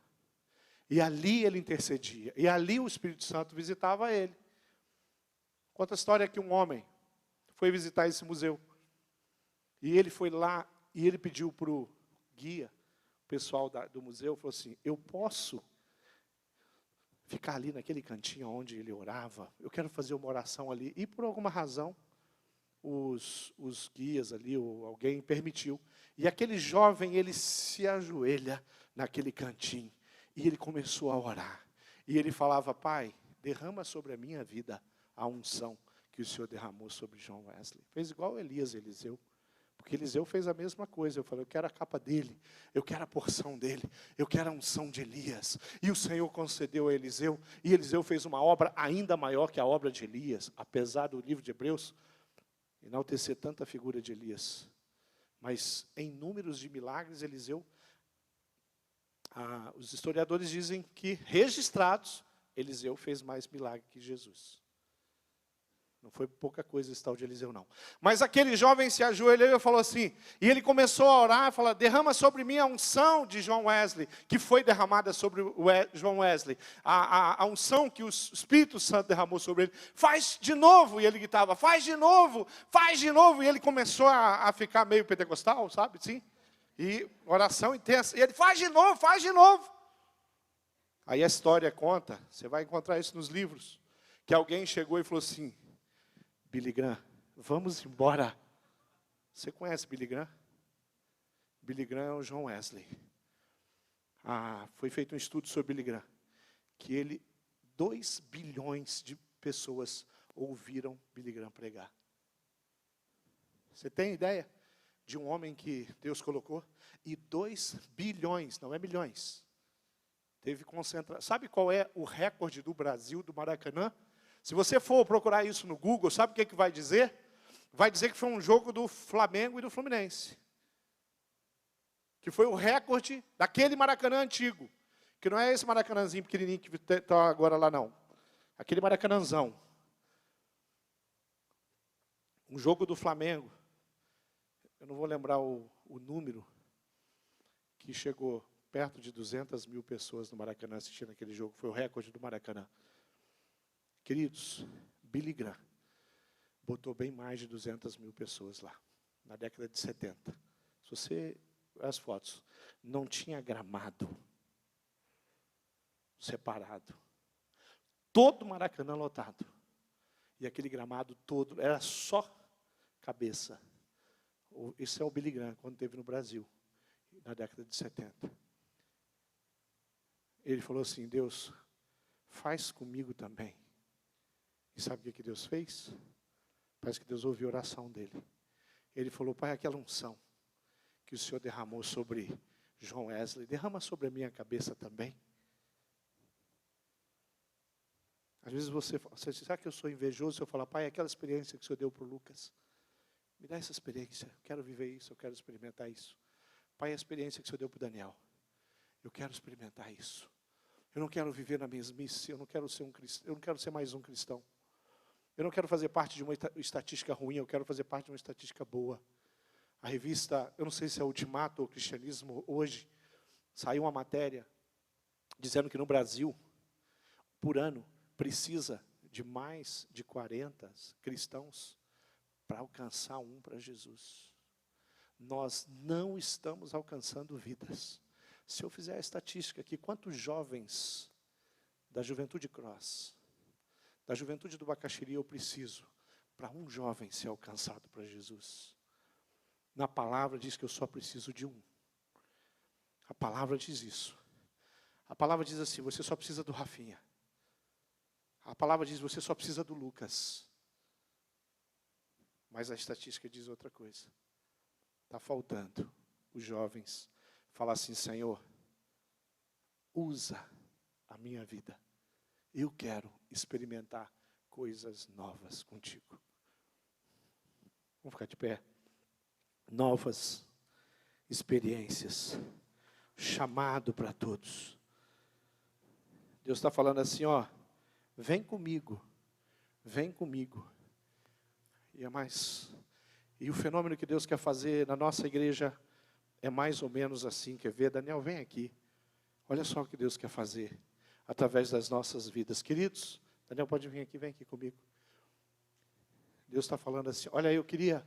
[SPEAKER 1] E ali ele intercedia. E ali o Espírito Santo visitava ele. Conta a história que um homem foi visitar esse museu. E ele foi lá e ele pediu para o guia, o pessoal do museu, falou assim, eu posso ficar ali naquele cantinho onde ele orava? Eu quero fazer uma oração ali. E por alguma razão, os guias ali, ou alguém permitiu. E aquele jovem, ele se ajoelha naquele cantinho. E ele começou a orar. E ele falava, Pai, derrama sobre a minha vida a unção que o Senhor derramou sobre John Wesley. Fez igual Elias e Eliseu. Porque Eliseu fez a mesma coisa. Eu falei, eu quero a capa dele, eu quero a porção dele, eu quero a unção de Elias. E o Senhor concedeu a Eliseu, e Eliseu fez uma obra ainda maior que a obra de Elias, apesar do livro de Hebreus enaltecer tanta figura de Elias. Mas em números de milagres, Eliseu, os historiadores dizem que, registrados, Eliseu fez mais milagre que Jesus. Não foi pouca coisa esse tal de Eliseu, não. Mas aquele jovem se ajoelhou e falou assim, e ele começou a orar, falou, derrama sobre mim a unção de João Wesley, que foi derramada sobre João Wesley. A unção que o Espírito Santo derramou sobre ele. Faz de novo, e ele gritava, faz de novo, e ele começou a ficar meio pentecostal, sabe, sim? E oração intensa, e ele, faz de novo, faz de novo. Aí a história conta, você vai encontrar isso nos livros, que alguém chegou e falou assim, Billy Graham, vamos embora. Você conhece Billy Graham? Billy Graham é o John Wesley. Foi feito um estudo sobre Billy Graham, que 2 bilhões de pessoas ouviram Billy Graham pregar. Você tem ideia de um homem que Deus colocou? E 2 bilhões, não é milhões. Teve concentração. Sabe qual é o recorde do Brasil, do Maracanã? Se você for procurar isso no Google, sabe o que vai dizer? Vai dizer que foi um jogo do Flamengo e do Fluminense. Que foi o recorde daquele Maracanã antigo. Que não é esse Maracanãzinho pequenininho que está agora lá, não. Aquele Maracanãzão. Um jogo do Flamengo. Eu não vou lembrar o número. Que chegou perto de 200 mil pessoas no Maracanã assistindo aquele jogo. Foi o recorde do Maracanã. Queridos, Billy Graham botou bem mais de 200 mil pessoas lá, na década de 70. Se você, as fotos, não tinha gramado separado. Todo Maracanã lotado. E aquele gramado todo, era só cabeça. Esse é o Billy Graham, quando esteve no Brasil, na década de 70. Ele falou assim, Deus, faz comigo também. E sabe o que Deus fez? Parece que Deus ouviu a oração dele. Ele falou, Pai, aquela unção que o Senhor derramou sobre João Wesley, derrama sobre a minha cabeça também. Às vezes você será que eu sou invejoso se eu falar, Pai, aquela experiência que o Senhor deu para o Lucas, me dá essa experiência, eu quero viver isso, eu quero experimentar isso. Pai, a experiência que o Senhor deu para o Daniel, eu quero experimentar isso. Eu não quero viver na mesmice, eu não quero ser eu não quero ser mais um cristão. Eu não quero fazer parte de uma estatística ruim, eu quero fazer parte de uma estatística boa. A revista, eu não sei se é Ultimato ou Cristianismo, hoje, saiu uma matéria dizendo que no Brasil, por ano, precisa de mais de 40 cristãos para alcançar um para Jesus. Nós não estamos alcançando vidas. Se eu fizer a estatística aqui, quantos jovens da Juventude Cross, da Juventude do Bacaxiri eu preciso para um jovem ser alcançado para Jesus? Na palavra diz que eu só preciso de um. A palavra diz isso. A palavra diz assim, você só precisa do Rafinha. A palavra diz, você só precisa do Lucas. Mas a estatística diz outra coisa. Está faltando os jovens falar assim, Senhor, usa a minha vida. Eu quero experimentar coisas novas contigo. Vamos ficar de pé. Novas experiências. Chamado para todos. Deus está falando assim, ó, vem comigo. Vem comigo. E o fenômeno que Deus quer fazer na nossa igreja é mais ou menos assim, quer ver? Daniel, vem aqui. Olha só o que Deus quer fazer através das nossas vidas. Queridos, Daniel, pode vir aqui, vem aqui comigo. Deus está falando assim, olha, eu queria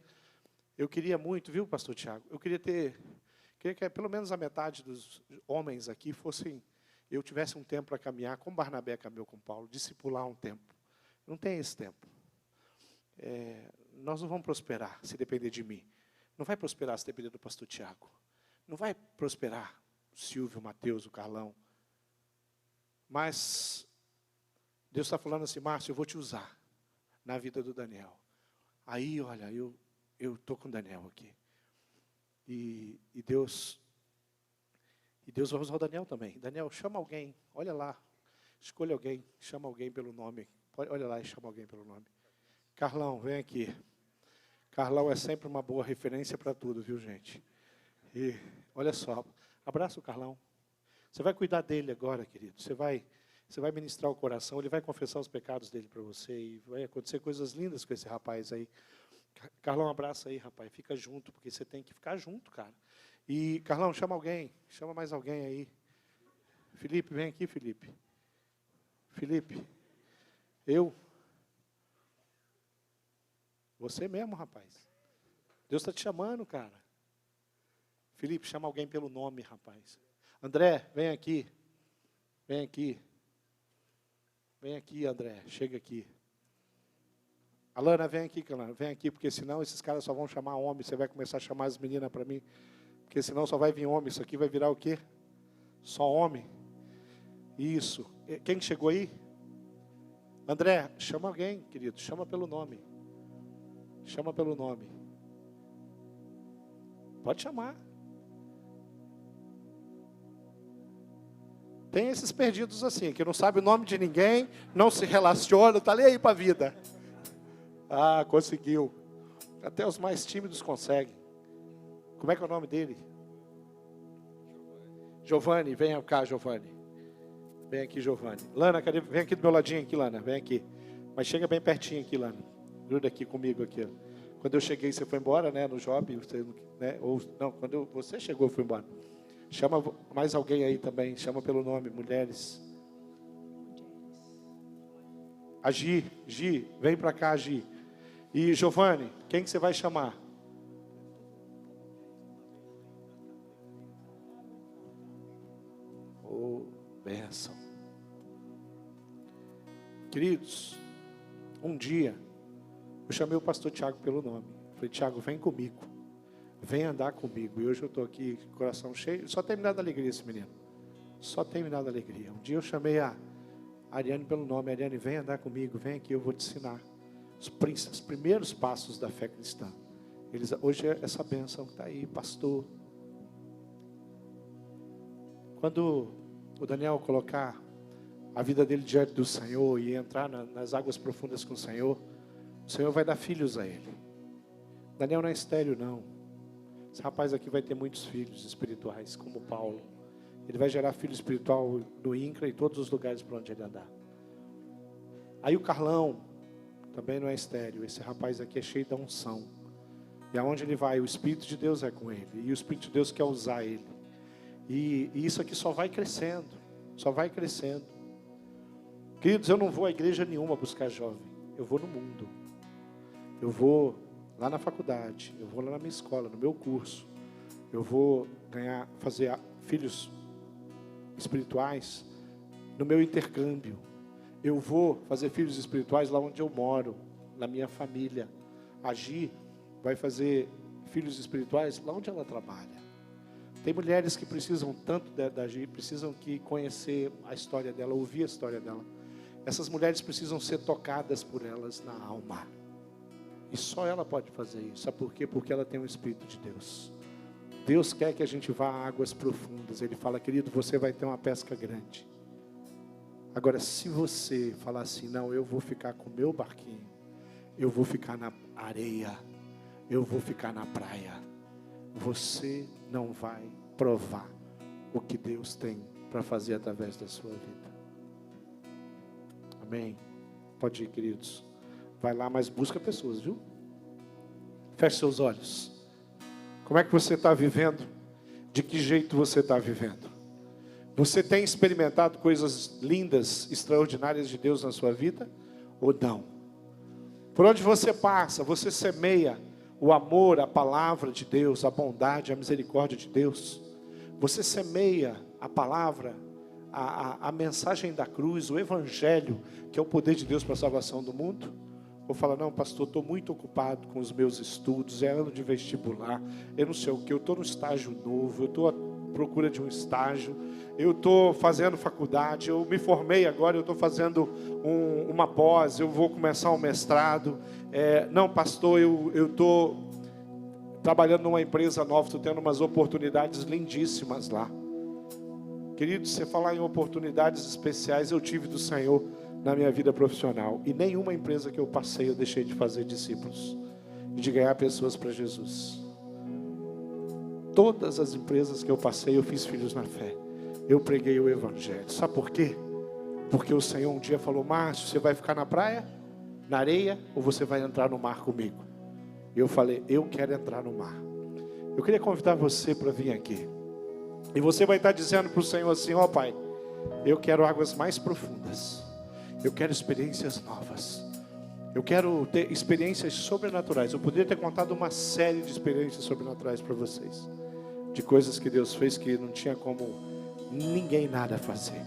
[SPEAKER 1] muito, viu, pastor Tiago? Eu queria que pelo menos a metade dos homens aqui eu tivesse um tempo para caminhar, como Barnabé caminhou com Paulo, discipular um tempo. Não tem esse tempo. Nós não vamos prosperar se depender de mim. Não vai prosperar se depender do pastor Tiago. Não vai prosperar o Silvio, o Mateus, o Carlão. Mas Deus está falando assim, Márcio, eu vou te usar na vida do Daniel. Aí, olha, eu estou com o Daniel aqui. E Deus vai usar o Daniel também. Daniel, chama alguém, olha lá, escolha alguém, chama alguém pelo nome. Olha lá e chama alguém pelo nome. Carlão, vem aqui. Carlão é sempre uma boa referência para tudo, viu, gente? E olha só, abraça o Carlão. Você vai cuidar dele agora, querido. Você vai ministrar o coração, ele vai confessar os pecados dele para você e vai acontecer coisas lindas com esse rapaz aí. Carlão, abraça aí, rapaz. Fica junto, porque você tem que ficar junto, cara. E, Carlão, chama alguém. Chama mais alguém aí. Felipe, vem aqui, Felipe. Felipe. Eu. Você mesmo, rapaz. Deus está te chamando, cara. Felipe, chama alguém pelo nome, rapaz. André, vem aqui. Vem aqui. Vem aqui, André. Chega aqui. Alana, vem aqui, Alana. Vem aqui, porque senão esses caras só vão chamar homem. Você vai começar a chamar as meninas para mim. Porque senão só vai vir homem. Isso aqui vai virar o quê? Só homem. Isso. Quem chegou aí? André, chama alguém, querido. Chama pelo nome. Chama pelo nome. Pode chamar. Tem esses perdidos assim, que não sabe o nome de ninguém, não se relaciona, está ali aí para a vida. Ah, conseguiu. Até os mais tímidos conseguem. Como é que é o nome dele? Giovanni, vem cá, Giovanni. Vem aqui, Giovanni. Lana, cadê? Vem aqui do meu ladinho aqui, Lana. Vem aqui. Mas chega bem pertinho aqui, Lana. Gruda aqui comigo aqui. Quando eu cheguei, você foi embora, né? No job, você, né? Ou não, quando você chegou, eu fui embora. Chama mais alguém aí também. Chama pelo nome, mulheres. A Gi, vem para cá, Gi. E Giovanni, quem que você vai chamar? Oh, bênção. Queridos, um dia, eu chamei o pastor Tiago pelo nome. Falei, Tiago, vem comigo. Vem andar comigo. E hoje eu estou aqui, com o coração cheio. Só tem me dado alegria esse menino. Só tem me dado alegria. Um dia eu chamei a Ariane pelo nome. Ariane, vem andar comigo. Vem aqui, eu vou te ensinar os primeiros passos da fé cristã. Hoje é essa bênção que está aí, pastor. Quando o Daniel colocar a vida dele diante do Senhor e entrar nas águas profundas com o Senhor vai dar filhos a ele. Daniel não é estéril, não. Esse rapaz aqui vai ter muitos filhos espirituais, como Paulo. Ele vai gerar filho espiritual no INCRA e todos os lugares por onde ele andar. Aí o Carlão também não é estéril. Esse rapaz aqui é cheio da unção. E aonde ele vai, o Espírito de Deus é com ele. E o Espírito de Deus quer usar ele. E isso aqui só vai crescendo. Só vai crescendo. Queridos, eu não vou à igreja nenhuma buscar jovem. Eu vou no mundo. Eu vou lá na faculdade. Eu vou lá na minha escola, no meu curso. Eu vou fazer filhos espirituais no meu intercâmbio. Eu vou fazer filhos espirituais lá onde eu moro, na minha família. A Gi vai fazer filhos espirituais lá onde ela trabalha. Tem mulheres que precisam tanto da Gi, precisam conhecer a história dela, ouvir a história dela. Essas mulheres precisam ser tocadas por elas na alma. E só ela pode fazer isso. Sabe por quê? Porque ela tem o Espírito de Deus. Deus quer que a gente vá a águas profundas. Ele fala, querido, você vai ter uma pesca grande. Agora, se você falar assim, não, eu vou ficar com o meu barquinho, eu vou ficar na areia, eu vou ficar na praia, você não vai provar o que Deus tem para fazer através da sua vida. Amém? Pode ir, queridos. Vai lá, mas busca pessoas, viu? Feche seus olhos. Como é que você está vivendo? De que jeito você está vivendo? Você tem experimentado coisas lindas, extraordinárias de Deus na sua vida? Ou não? Por onde você passa, você semeia o amor, a palavra de Deus, a bondade, a misericórdia de Deus. Você semeia a palavra, a mensagem da cruz, o evangelho, que é o poder de Deus para a salvação do mundo? Ou fala, não, pastor, estou muito ocupado com os meus estudos, é ano de vestibular, eu não sei o que, eu estou no estágio novo, eu estou à procura de um estágio, eu estou fazendo faculdade, eu me formei agora, eu estou fazendo uma pós, eu vou começar um mestrado. Não, pastor, eu estou trabalhando numa empresa nova, estou tendo umas oportunidades lindíssimas lá. Querido, se você falar em oportunidades especiais, eu tive do Senhor na minha vida profissional. E nenhuma empresa que eu passei, eu deixei de fazer discípulos e de ganhar pessoas para Jesus. Todas as empresas que eu passei, eu fiz filhos na fé. Eu preguei o Evangelho. Sabe por quê? Porque o Senhor um dia falou: Márcio, você vai ficar na praia, na areia, ou você vai entrar no mar comigo? E eu falei: eu quero entrar no mar. Eu queria convidar você para vir aqui. E você vai estar dizendo para o Senhor assim: ó Pai, eu quero águas mais profundas. Eu quero experiências novas. Eu quero ter experiências sobrenaturais. Eu poderia ter contado uma série de experiências sobrenaturais para vocês. De coisas que Deus fez que não tinha como ninguém nada fazer.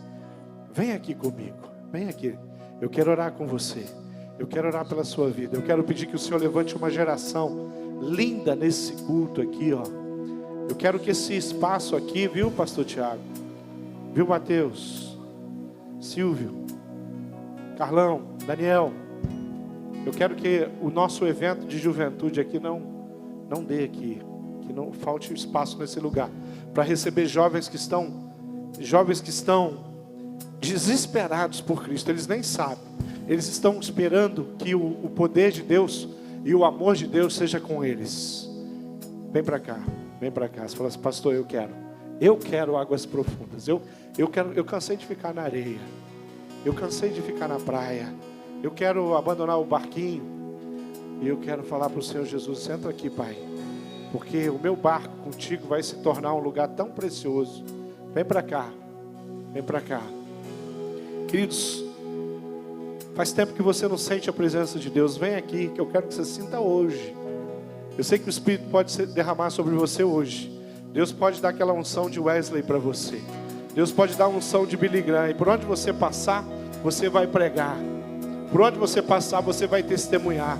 [SPEAKER 1] Vem aqui comigo. Vem aqui. Eu quero orar com você. Eu quero orar pela sua vida. Eu quero pedir que o Senhor levante uma geração linda nesse culto aqui, ó. Eu quero que esse espaço aqui, viu, pastor Tiago? Viu, Mateus? Silvio? Carlão? Daniel? Eu quero que o nosso evento de juventude aqui não dê aqui. Que não falte espaço nesse lugar. Para receber jovens que estão desesperados por Cristo. Eles nem sabem. Eles estão esperando que o poder de Deus e o amor de Deus seja com eles. Vem para cá. Vem para cá. Você fala assim: pastor, eu quero águas profundas. Eu cansei de ficar na areia. Eu cansei de ficar na praia. Eu quero abandonar o barquinho. E eu quero falar para o Senhor Jesus: entra aqui, Pai. Porque o meu barco contigo vai se tornar um lugar tão precioso. Vem para cá. Vem para cá. Queridos, faz tempo que você não sente a presença de Deus. Vem aqui, que eu quero que você sinta hoje. Eu sei que o Espírito pode derramar sobre você hoje. Deus pode dar aquela unção de Wesley para você. Deus pode dar a unção de Billy Graham. E por onde você passar, você vai pregar. Por onde você passar, você vai testemunhar.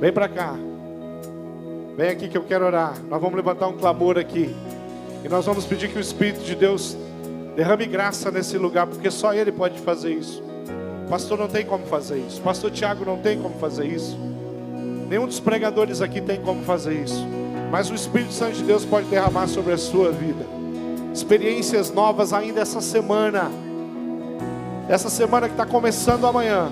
[SPEAKER 1] Vem para cá. Vem aqui que eu quero orar. Nós vamos levantar um clamor aqui. E nós vamos pedir que o Espírito de Deus derrame graça nesse lugar, porque só Ele pode fazer isso. O pastor não tem como fazer isso. O pastor Tiago não tem como fazer isso. Nenhum dos pregadores aqui tem como fazer isso. Mas o Espírito Santo de Deus pode derramar sobre a sua vida. Experiências novas ainda essa semana. Essa semana que está começando amanhã.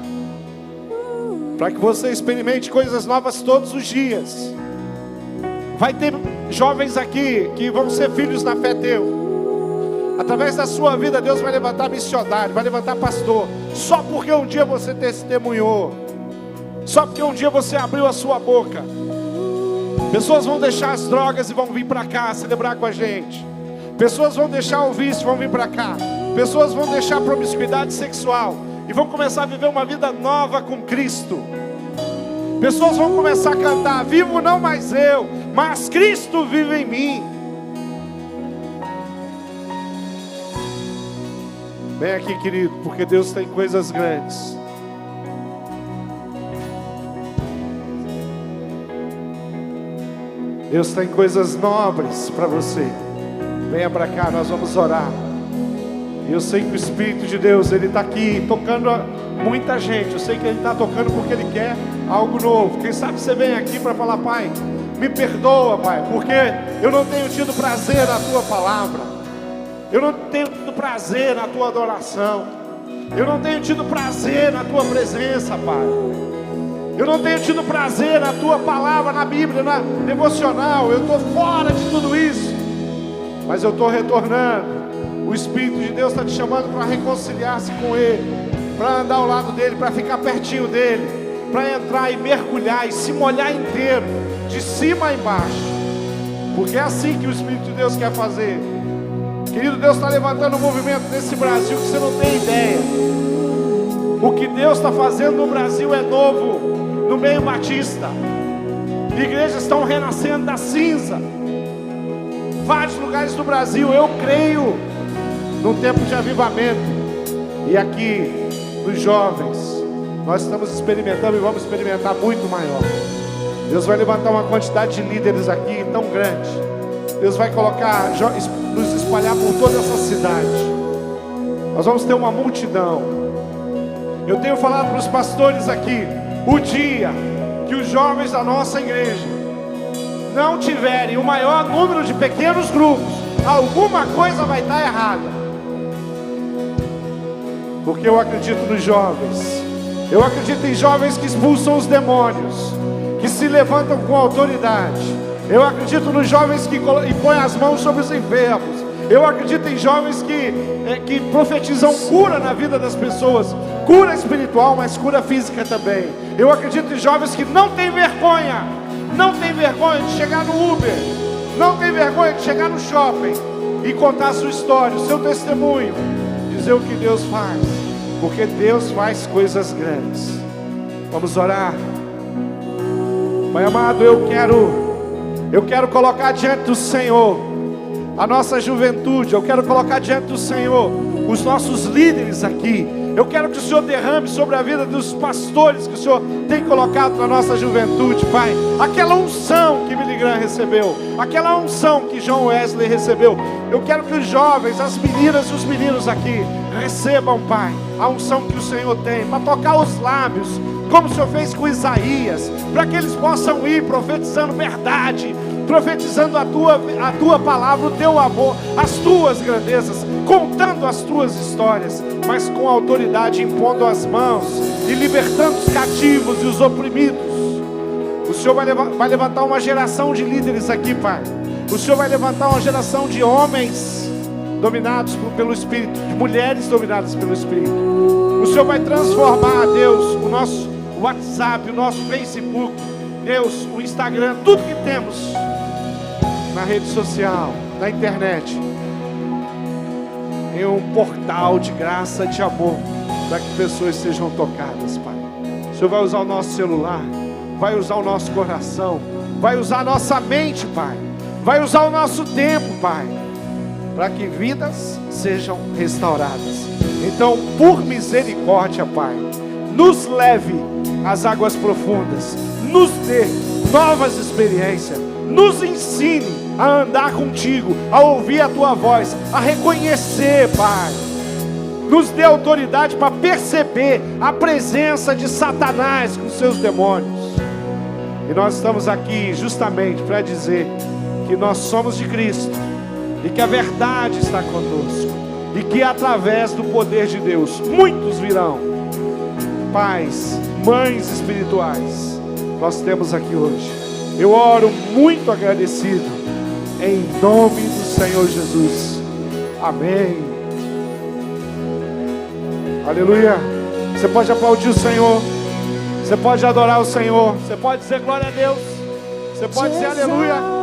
[SPEAKER 1] Para que você experimente coisas novas todos os dias. Vai ter jovens aqui que vão ser filhos na fé teu. Através da sua vida, Deus vai levantar missionário, vai levantar pastor. Só porque um dia você testemunhou. Só porque um dia você abriu a sua boca. Pessoas vão deixar as drogas e vão vir para cá celebrar com a gente. Pessoas vão deixar o vício e vão vir para cá. Pessoas vão deixar a promiscuidade sexual e vão começar a viver uma vida nova com Cristo. Pessoas vão começar a cantar: vivo não mais eu, mas Cristo vive em mim. Vem aqui, querido, porque Deus tem coisas grandes. Deus tem coisas nobres para você. Venha para cá, nós vamos orar. E eu sei que o Espírito de Deus, Ele está aqui tocando muita gente. Eu sei que Ele está tocando porque Ele quer algo novo. Quem sabe você vem aqui para falar: Pai, me perdoa, Pai, porque eu não tenho tido prazer na Tua palavra. Eu não tenho tido prazer na Tua adoração. Eu não tenho tido prazer na Tua presença, Pai. Eu não tenho tido prazer na Tua palavra, na Bíblia, na devocional. Eu estou fora de tudo isso. Mas eu estou retornando. O Espírito de Deus está te chamando para reconciliar-se com Ele, para andar ao lado dEle, para ficar pertinho dEle, para entrar e mergulhar e se molhar inteiro, de cima a embaixo. Porque é assim que o Espírito de Deus quer fazer. Querido, Deus está levantando um movimento nesse Brasil que você não tem ideia. O que Deus está fazendo no Brasil é novo, no meio batista. Igrejas estão renascendo da cinza. Vários lugares do Brasil, eu creio num tempo de avivamento. E aqui, nos jovens, nós estamos experimentando e vamos experimentar muito maior. Deus vai levantar uma quantidade de líderes aqui tão grande. Deus vai colocar, nos espalhar por toda essa cidade. Nós vamos ter uma multidão. Eu tenho falado para os pastores aqui: o dia que os jovens da nossa igreja não tiverem o maior número de pequenos grupos, alguma coisa vai estar errada. Porque eu acredito nos jovens. Eu acredito em jovens que expulsam os demônios, que se levantam com autoridade. Eu acredito nos jovens que põem as mãos sobre os enfermos. Eu acredito em jovens que profetizam cura na vida das pessoas. Cura espiritual, mas cura física também. Eu acredito em jovens que não têm vergonha. Não tem vergonha de chegar no Uber. Não tem vergonha de chegar no shopping e contar a sua história, o seu testemunho. Dizer o que Deus faz. Porque Deus faz coisas grandes. Vamos orar. Pai amado, eu quero colocar diante do Senhor a nossa juventude. Eu quero colocar diante do Senhor os nossos líderes aqui. Eu quero que o Senhor derrame sobre a vida dos pastores que o Senhor tem colocado na nossa juventude, Pai. Aquela unção que Billy Graham recebeu, aquela unção que John Wesley recebeu. Eu quero que os jovens, as meninas e os meninos aqui recebam, Pai, a unção que o Senhor tem para tocar os lábios, como o Senhor fez com Isaías, para que eles possam ir profetizando verdade, profetizando a tua palavra, o teu amor, as tuas grandezas, contando as tuas histórias, mas com autoridade, impondo as mãos e libertando os cativos e os oprimidos. O Senhor vai levantar uma geração de líderes aqui, Pai. O Senhor vai levantar uma geração de homens dominados pelo Espírito, de mulheres dominadas pelo Espírito. O Senhor vai transformar, Deus, o nosso WhatsApp, o nosso Facebook, Deus, o Instagram, tudo que temos na rede social, na internet, em um portal de graça, de amor, para que pessoas sejam tocadas, Pai. O Senhor vai usar o nosso celular, vai usar o nosso coração, vai usar a nossa mente, Pai, vai usar o nosso tempo, Pai, para que vidas sejam restauradas. Então, por misericórdia, Pai, nos leve às águas profundas, nos dê novas experiências, nos ensine a andar contigo, a ouvir a tua voz, a reconhecer, Pai. Nos dê autoridade para perceber a presença de Satanás com seus demônios. E nós estamos aqui justamente para dizer que nós somos de Cristo e que a verdade está conosco e que através do poder de Deus muitos virão. Pais, mães espirituais, nós temos aqui hoje. Eu oro muito agradecido em nome do Senhor Jesus. Amém. Aleluia. Você pode aplaudir o Senhor. Você pode adorar o Senhor. Você pode dizer glória a Deus. Você pode dizer aleluia.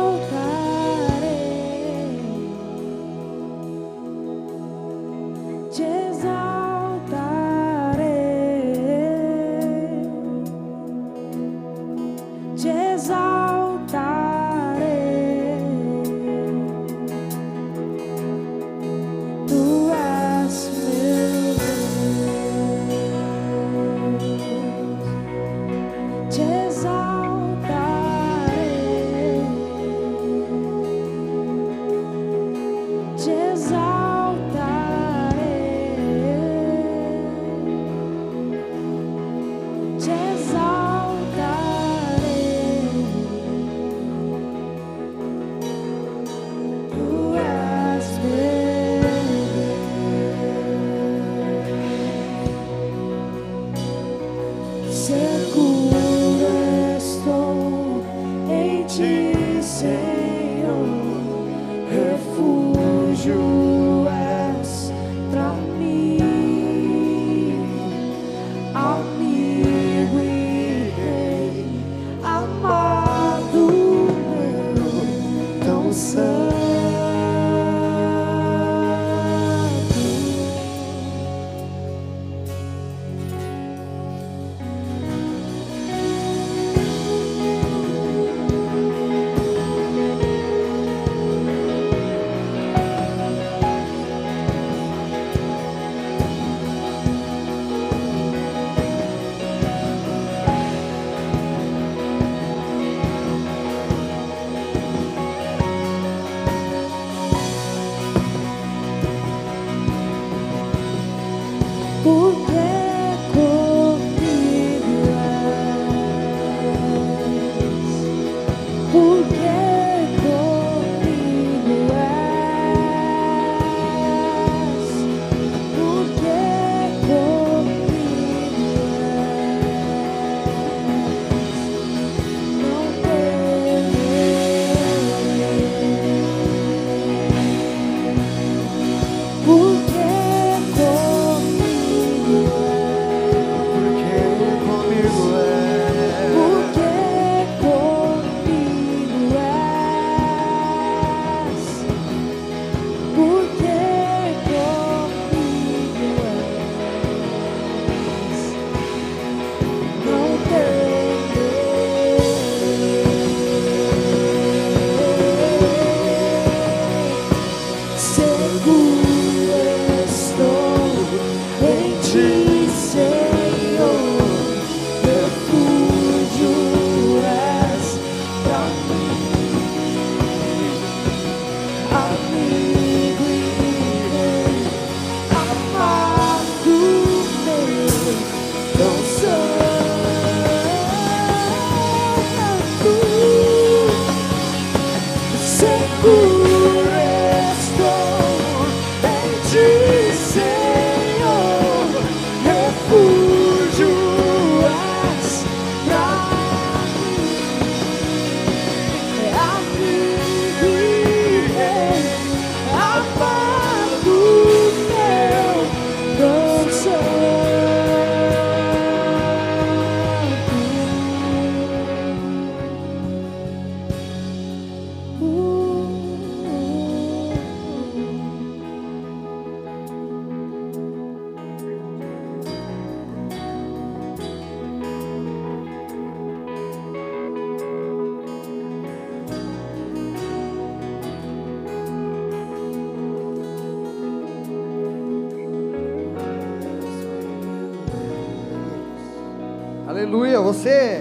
[SPEAKER 2] Aleluia. Você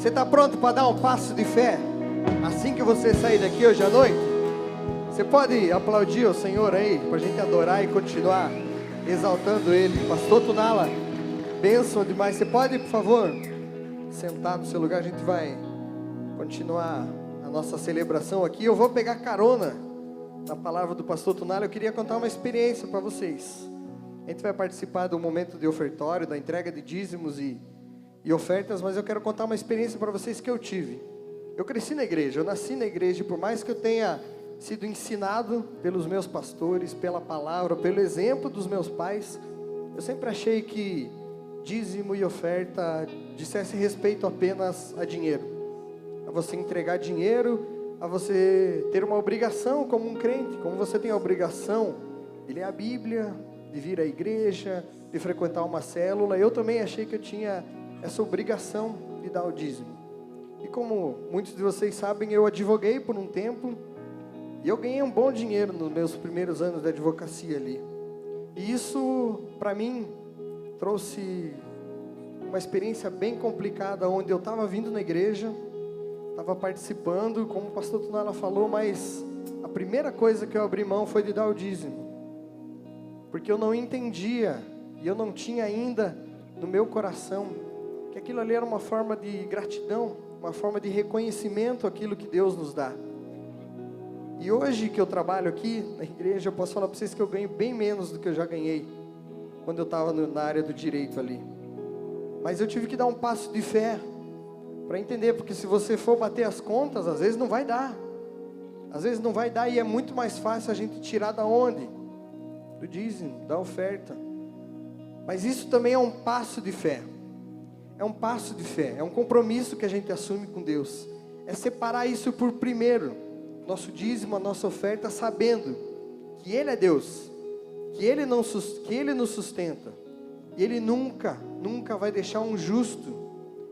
[SPEAKER 2] está pronto para dar um passo de fé? Assim que você sair daqui hoje à noite, você pode aplaudir o Senhor aí, para a gente adorar e continuar exaltando Ele. Pastor Tunala, bênção demais. Você pode, por favor, sentar no seu lugar, a gente vai continuar a nossa celebração aqui. Eu vou pegar carona na palavra do pastor Tunala. Eu queria contar uma experiência para vocês. A gente vai participar do momento de ofertório, da entrega de dízimos e ofertas, mas eu quero contar uma experiência para vocês que eu tive. Eu cresci na igreja, eu nasci na igreja, e por mais que eu tenha sido ensinado pelos meus pastores, pela palavra, pelo exemplo dos meus pais, eu sempre achei que dízimo e oferta dissesse respeito apenas a dinheiro, a você entregar dinheiro, a você ter uma obrigação como um crente, como você tem a obrigação de ler a Bíblia, de vir à igreja, de frequentar uma célula. Eu também achei que eu tinha essa obrigação de dar o dízimo. E como muitos de vocês sabem, eu advoguei por um tempo, e eu ganhei um bom dinheiro nos meus primeiros anos de advocacia ali. E isso, para mim, trouxe uma experiência bem complicada, onde eu estava vindo na igreja, estava participando, como o pastor Tunala falou, mas a primeira coisa que eu abri mão foi de dar o dízimo. Porque eu não entendia, e eu não tinha ainda no meu coração, que aquilo ali era uma forma de gratidão, uma forma de reconhecimento àquilo que Deus nos dá. E hoje que eu trabalho aqui na igreja, eu posso falar para vocês que eu ganho bem menos do que eu já ganhei quando eu estava na área do direito ali. Mas eu tive que dar um passo de fé para entender, porque se você for bater as contas, às vezes não vai dar. Às vezes não vai dar, e é muito mais fácil a gente tirar da onde? Do dízimo, da oferta. Mas isso também é um passo de fé. É um passo de fé, é um compromisso que a gente assume com Deus. É separar isso por primeiro, nosso dízimo, a nossa oferta, sabendo que Ele é Deus, que Ele nos sustenta. E Ele nunca vai deixar um justo,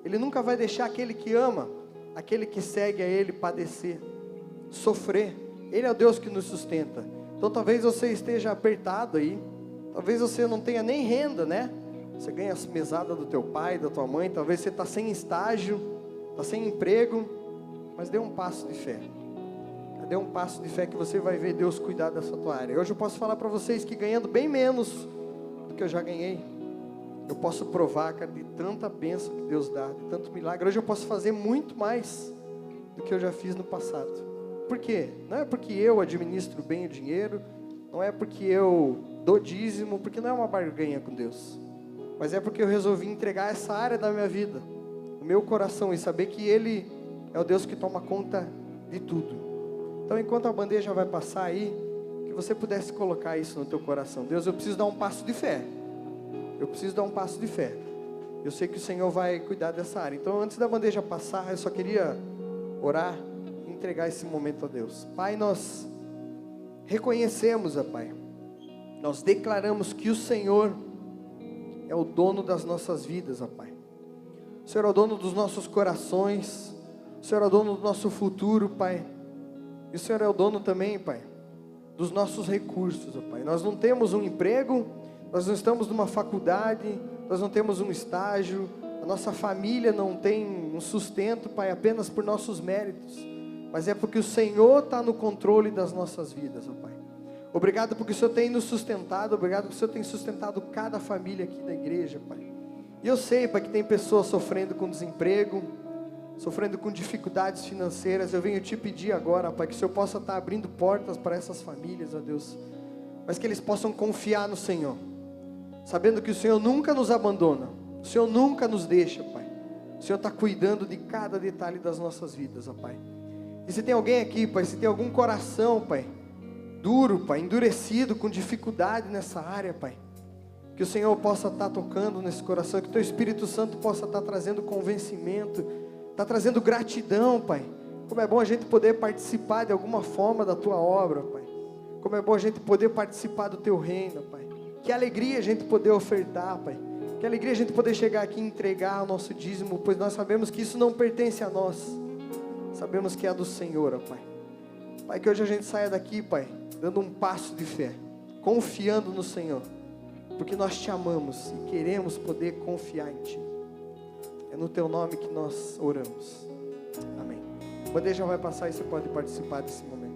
[SPEAKER 2] Ele nunca vai deixar aquele que ama, aquele que segue a Ele padecer, sofrer. Ele é o Deus que nos sustenta. Então talvez você esteja apertado aí, talvez você não tenha nem renda, né? Você ganha a mesada do teu pai, da tua mãe, talvez você está sem estágio, está sem emprego, mas dê um passo de fé. Dê um passo de fé que você vai ver Deus cuidar dessa tua área. Hoje eu posso falar para vocês que ganhando bem menos do que eu já ganhei, eu posso provar, cara, de tanta bênção que Deus dá, de tanto milagre. Hoje eu posso fazer muito mais do que eu já fiz no passado. Por quê? Não é porque eu administro bem o dinheiro, não é porque eu dou dízimo, porque não é uma barganha com Deus, mas é porque eu resolvi entregar essa área da minha vida, o meu coração, e saber que Ele é o Deus que toma conta de tudo. Então, enquanto a bandeja vai passar aí, que você pudesse colocar isso no teu coração. Deus, eu preciso dar um passo de fé. Eu preciso dar um passo de fé. Eu sei que o Senhor vai cuidar dessa área. Então, antes da bandeja passar, eu só queria orar, entregar esse momento a Deus. Pai, nós reconhecemos, Pai, nós declaramos que o Senhor é o dono das nossas vidas, Pai. O Senhor é o dono dos nossos corações, o Senhor é o dono do nosso futuro, Pai. E o Senhor é o dono também, Pai, dos nossos recursos, Pai. Nós não temos um emprego, nós não estamos numa faculdade, nós não temos um estágio, a nossa família não tem um sustento, Pai, apenas por nossos méritos, mas é porque o Senhor está no controle das nossas vidas, Pai. Obrigado porque o Senhor tem nos sustentado, obrigado porque o Senhor tem sustentado cada família aqui da igreja, Pai. E eu sei, Pai, que tem pessoas sofrendo com desemprego, sofrendo com dificuldades financeiras. Eu venho te pedir agora, Pai, que o Senhor possa estar abrindo portas para essas famílias, ó Deus, mas que eles possam confiar no Senhor, sabendo que o Senhor nunca nos abandona, o Senhor nunca nos deixa, Pai. O Senhor está cuidando de cada detalhe das nossas vidas, ó Pai. E se tem alguém aqui, Pai, se tem algum coração, Pai, duro, Pai, endurecido, com dificuldade nessa área, Pai, que o Senhor possa estar tocando nesse coração, que o Teu Espírito Santo possa estar trazendo convencimento, está trazendo gratidão, Pai. Como é bom a gente poder participar de alguma forma da Tua obra, Pai. Como é bom a gente poder participar do Teu reino, Pai. Que alegria a gente poder ofertar, Pai. Que alegria a gente poder chegar aqui e entregar o nosso dízimo, pois nós sabemos que isso não pertence a nós. Sabemos que é do Senhor, ó Pai. Pai, que hoje a gente saia daqui, Pai, dando um passo de fé, confiando no Senhor, porque nós Te amamos e queremos poder confiar em Ti. É no teu nome que nós oramos. Amém. A bandeja vai passar e você pode participar desse momento.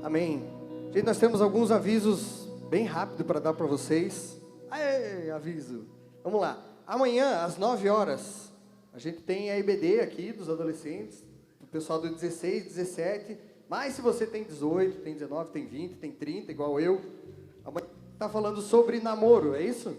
[SPEAKER 2] Amém. Gente, nós temos alguns avisos bem rápido para dar para vocês. Aê, aviso. Vamos lá. Amanhã, às 9 horas, a gente tem a IBD aqui dos adolescentes, o pessoal do 16, 17. Mas se você tem 18, tem 19, tem 20, tem 30, igual eu, amanhã está falando sobre namoro, é isso?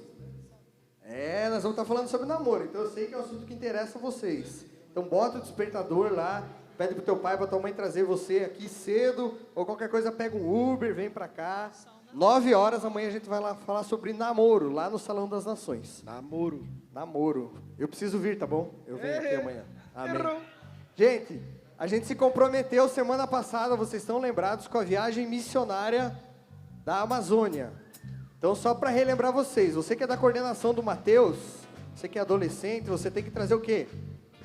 [SPEAKER 2] É, nós vamos estar falando sobre namoro. Então eu sei que é um assunto que interessa a vocês. Então bota o despertador lá. Pede pro teu pai, pra tua mãe trazer você aqui cedo, ou qualquer coisa pega um Uber, vem pra cá. 9 horas, amanhã a gente vai lá falar sobre namoro, lá no Salão das Nações. Namoro. Eu preciso vir, tá bom? Eu venho aqui amanhã. Amém. Gente, a gente se comprometeu semana passada, vocês estão lembrados, com a viagem missionária da Amazônia. Então, só para relembrar vocês, você que é da coordenação do Mateus, você que é adolescente, você tem que trazer o quê?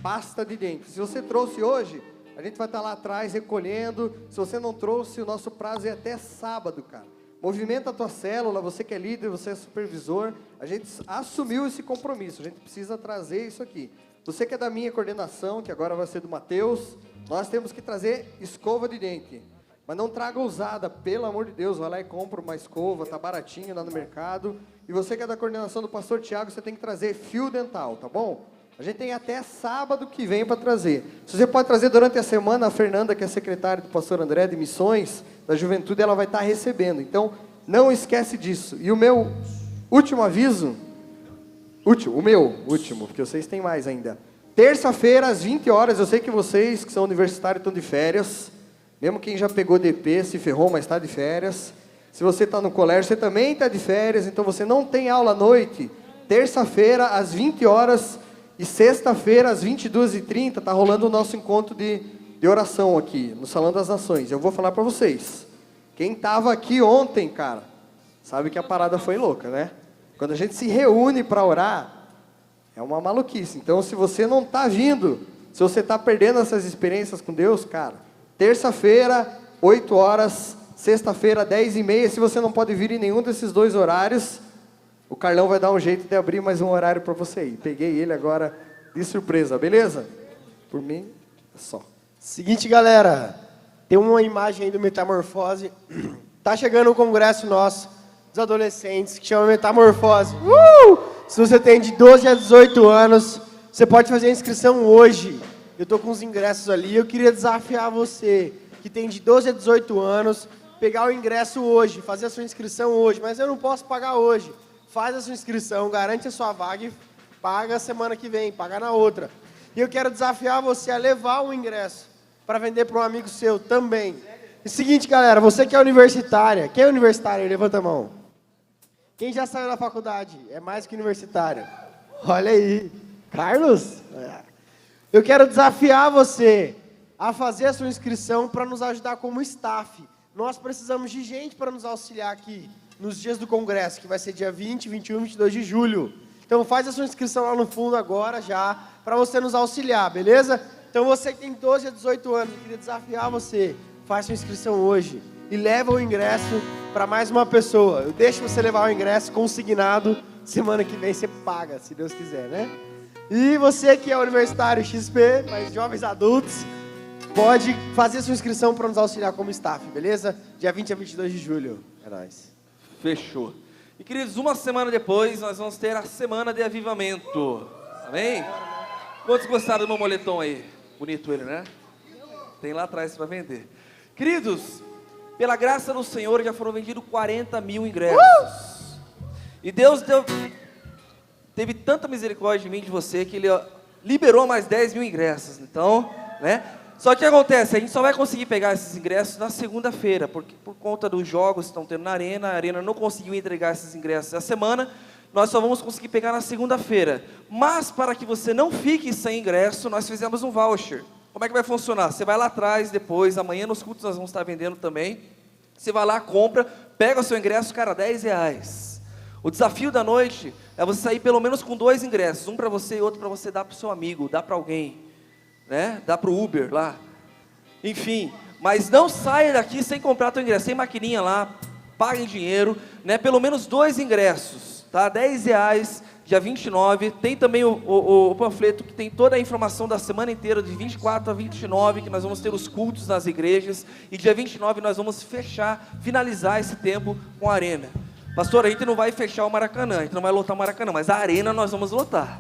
[SPEAKER 2] Pasta de dente. Se você trouxe hoje, a gente vai estar lá atrás recolhendo. Se você não trouxe, o nosso prazo é até sábado, cara. Movimenta a tua célula, você que é líder, você é supervisor. A gente assumiu esse compromisso, a gente precisa trazer isso aqui. Você que é da minha coordenação, que agora vai ser do Mateus, nós temos que trazer escova de dente. Mas não traga usada, pelo amor de Deus, vai lá e compra uma escova, tá baratinho lá no mercado. E você que é da coordenação do pastor Tiago, você tem que trazer fio dental, tá bom? A gente tem até sábado que vem para trazer. Se você pode trazer durante a semana, a Fernanda, que é secretária do pastor André de Missões, da Juventude, ela vai estar recebendo. Então, não esquece disso. E o meu último aviso, último, porque vocês têm mais ainda. Terça-feira, às 20 horas, eu sei que vocês que são universitários estão de férias, mesmo quem já pegou DP, se ferrou, mas está de férias. Se você está no colégio, você também está de férias, então você não tem aula à noite. Terça-feira, às 20 horas, e sexta-feira, às 22h30, está rolando o nosso encontro de oração aqui, no Salão das Nações. Eu vou falar para vocês. Quem estava aqui ontem, cara, sabe que a parada foi louca, né? Quando a gente se reúne para orar, é uma maluquice. Então, se você não está vindo, se você está perdendo essas experiências com Deus, cara, terça-feira, 8 horas, sexta-feira, 10h30, se você não pode vir em nenhum desses dois horários, o Carlão vai dar um jeito de abrir mais um horário para você aí. Peguei ele agora de surpresa, beleza? Por mim, é só.
[SPEAKER 3] Seguinte, galera, tem uma imagem aí do Metamorfose. Tá chegando um congresso nosso, dos adolescentes, que chama Metamorfose. Se você tem de 12 a 18 anos, você pode fazer a inscrição hoje. Eu tô com os ingressos ali, eu queria desafiar você, que tem de 12 a 18 anos, pegar o ingresso hoje, fazer a sua inscrição hoje, mas eu não posso pagar hoje. Faz a sua inscrição, garante a sua vaga e paga semana que vem, paga na outra. E eu quero desafiar você a levar o ingresso para vender para um amigo seu também. É o seguinte, galera, você que é universitária, quem é universitário? Levanta a mão. Quem já saiu da faculdade? É mais que universitário. Olha aí. Carlos? Eu quero desafiar você a fazer a sua inscrição para nos ajudar como staff. Nós precisamos de gente para nos auxiliar aqui nos dias do congresso, que vai ser dia 20, 21 e 22 de julho. Então faz a sua inscrição lá no fundo agora já, para você nos auxiliar, beleza? Então você que tem 12 a 18 anos, eu queria desafiar você, faz sua inscrição hoje e leva o ingresso para mais uma pessoa. Eu deixo você levar o ingresso consignado, semana que vem você paga, se Deus quiser, né? E você que é universitário XP, mas jovens adultos, pode fazer sua inscrição para nos auxiliar como staff, beleza? Dia 20 a 22 de julho. É nóis.
[SPEAKER 4] Fechou. E queridos, uma semana depois, nós vamos ter a Semana de Avivamento. Amém? Quantos gostaram do meu moletom aí? Bonito ele, né? Tem lá atrás para vender. Queridos, pela graça do Senhor, já foram vendidos 40 mil ingressos. E Deus teve tanta misericórdia de mim, de você, que Ele liberou mais 10 mil ingressos. Então, né? Só que o que acontece? A gente só vai conseguir pegar esses ingressos na segunda-feira, porque por conta dos jogos que estão tendo na Arena, a Arena não conseguiu entregar esses ingressos essa semana, nós só vamos conseguir pegar na segunda-feira. Mas para que você não fique sem ingresso, nós fizemos um voucher. Como é que vai funcionar? Você vai lá atrás depois, amanhã nos cultos nós vamos estar vendendo também. Você vai lá, compra, pega o seu ingresso, cara, R$10. O desafio da noite é você sair pelo menos com 2 ingressos, um para você e outro para você dar para o seu amigo, dar para alguém. Né? Dá para o Uber lá, enfim, mas não saia daqui sem comprar teu ingresso, tem maquininha lá, pague dinheiro, né? Pelo menos 2 ingressos, tá? R$10, dia 29, tem também o panfleto que tem toda a informação da semana inteira, de 24 a 29, que nós vamos ter os cultos nas igrejas, e dia 29 nós vamos finalizar esse tempo com a Arena. Pastor, a gente não vai fechar o Maracanã, a gente não vai lotar o Maracanã, mas a Arena nós vamos lotar.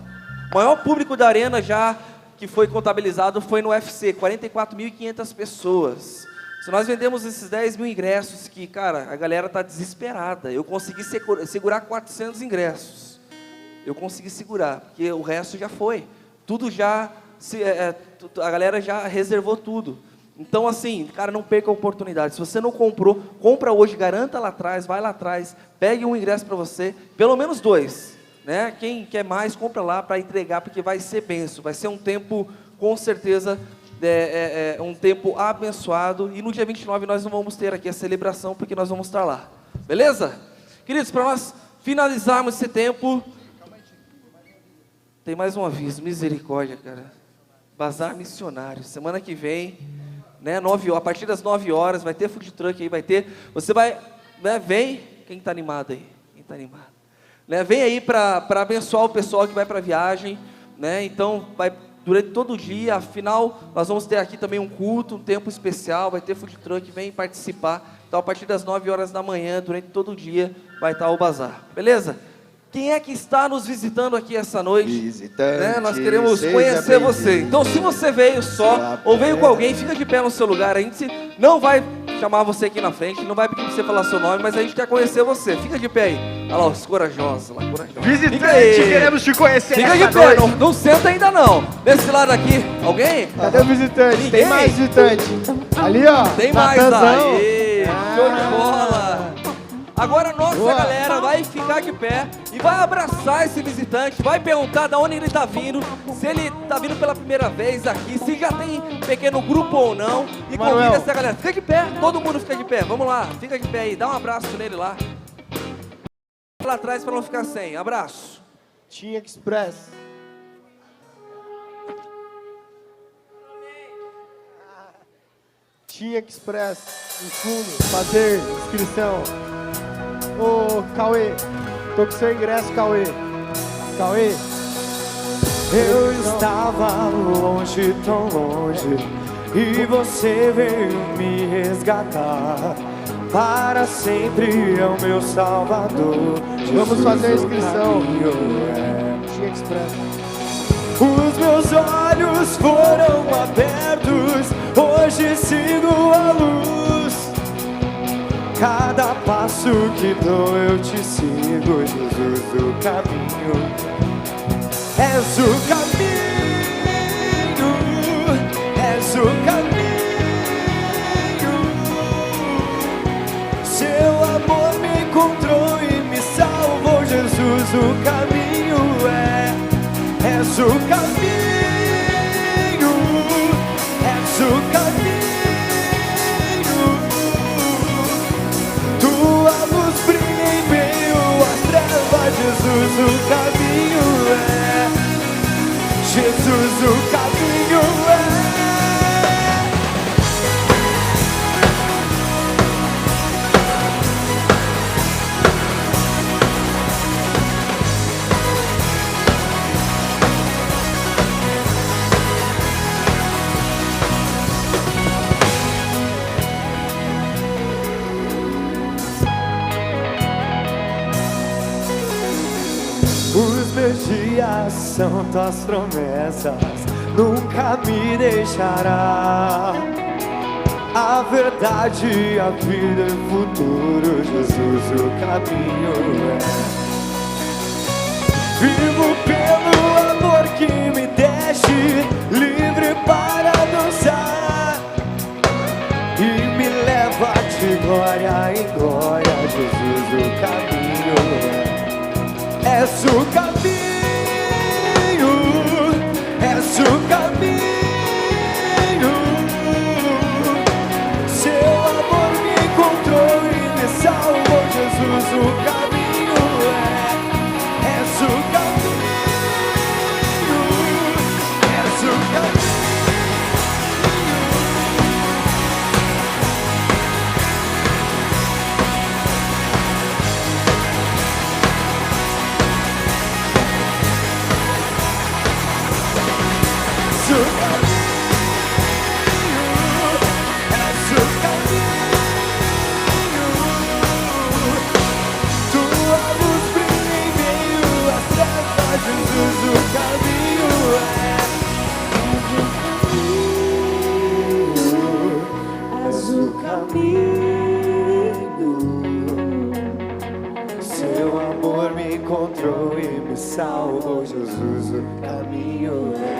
[SPEAKER 4] O maior público da Arena já que foi contabilizado foi no UFC, 44.500 pessoas. Se nós vendemos esses 10 mil ingressos, que, cara, a galera está desesperada. Eu consegui segurar 400 ingressos. Eu consegui segurar, porque o resto já foi. Tudo já, a galera já reservou tudo. Então, assim, cara, não perca a oportunidade. Se você não comprou, compra hoje, garanta lá atrás, vai lá atrás, pegue um ingresso para você, pelo menos 2. Né? Quem quer mais, compra lá para entregar, porque vai ser bênção, vai ser um tempo, com certeza, um tempo abençoado, e no dia 29 nós não vamos ter aqui a celebração, porque nós vamos estar lá, beleza? Queridos, para nós finalizarmos esse tempo, tem mais um aviso, misericórdia, cara, Bazar Missionário, semana que vem, né, a partir das 9 horas, vai ter food truck aí, você vai, né, vem, quem está animado aí? Quem está animado? Né, vem aí para abençoar o pessoal que vai para a viagem, né? Então vai durante todo o dia, afinal nós vamos ter aqui também um culto, um tempo especial, vai ter food truck, vem participar. Então a partir das 9 horas da manhã, durante todo o dia, vai estar o bazar, beleza? Quem é que está nos visitando aqui essa noite?
[SPEAKER 2] Visitante,
[SPEAKER 4] né? Nós queremos conhecer você. Então se você veio só, ou veio com alguém, fica de pé no seu lugar, a gente não vai chamar você aqui na frente, não vai pedir para você falar seu nome, mas a gente quer conhecer você. Fica de pé aí. Olha lá, os corajosos lá, corajosos.
[SPEAKER 2] Visitante, queremos te conhecer.
[SPEAKER 4] Fica de pé, não senta ainda não. Desse lado aqui, alguém?
[SPEAKER 3] Cadê o visitante?
[SPEAKER 4] Ninguém?
[SPEAKER 3] Tem mais visitante. Ali, ó.
[SPEAKER 4] Tem mais,
[SPEAKER 3] Natanzão.
[SPEAKER 4] aí. Show de bola. Agora a nossa galera vai ficar de pé e vai abraçar esse visitante, vai perguntar de onde ele está vindo, se ele está vindo pela primeira vez aqui, se já tem pequeno grupo ou não, e convida essa galera. Fica de pé, todo mundo fica de pé, vamos lá, fica de pé aí, dá um abraço nele lá. Lá atrás para não ficar sem, abraço.
[SPEAKER 3] Team Express. Team Express, no fundo, fazer inscrição. Ô, Cauê, tô com seu ingresso, Cauê. Cauê.
[SPEAKER 5] Eu estava longe, tão longe, e você veio me resgatar. Para sempre é o meu Salvador.
[SPEAKER 3] Vamos fazer a inscrição.
[SPEAKER 5] Team Express. Os meus olhos foram abertos, hoje sigo a luz. Cada passo que dou eu te sigo, Jesus, o caminho. És o caminho, és o caminho. Seu amor me encontrou e me salvou, Jesus, o caminho és o caminho, és o caminho. Jesus o caminho é. Os meus dias são tuas promessas, nunca me deixará. A verdade, a vida e o futuro, Jesus o caminho é. Vivo pelo amor que me deixe livre para dançar e me leva de glória em glória, Jesus o caminho é. És o caminho, és o caminho. Seu amor me encontrou e me salvou, Jesus o caminho é. És o caminho, és o caminho. Seu amor me encontrou e me salvou, Jesus o caminho é.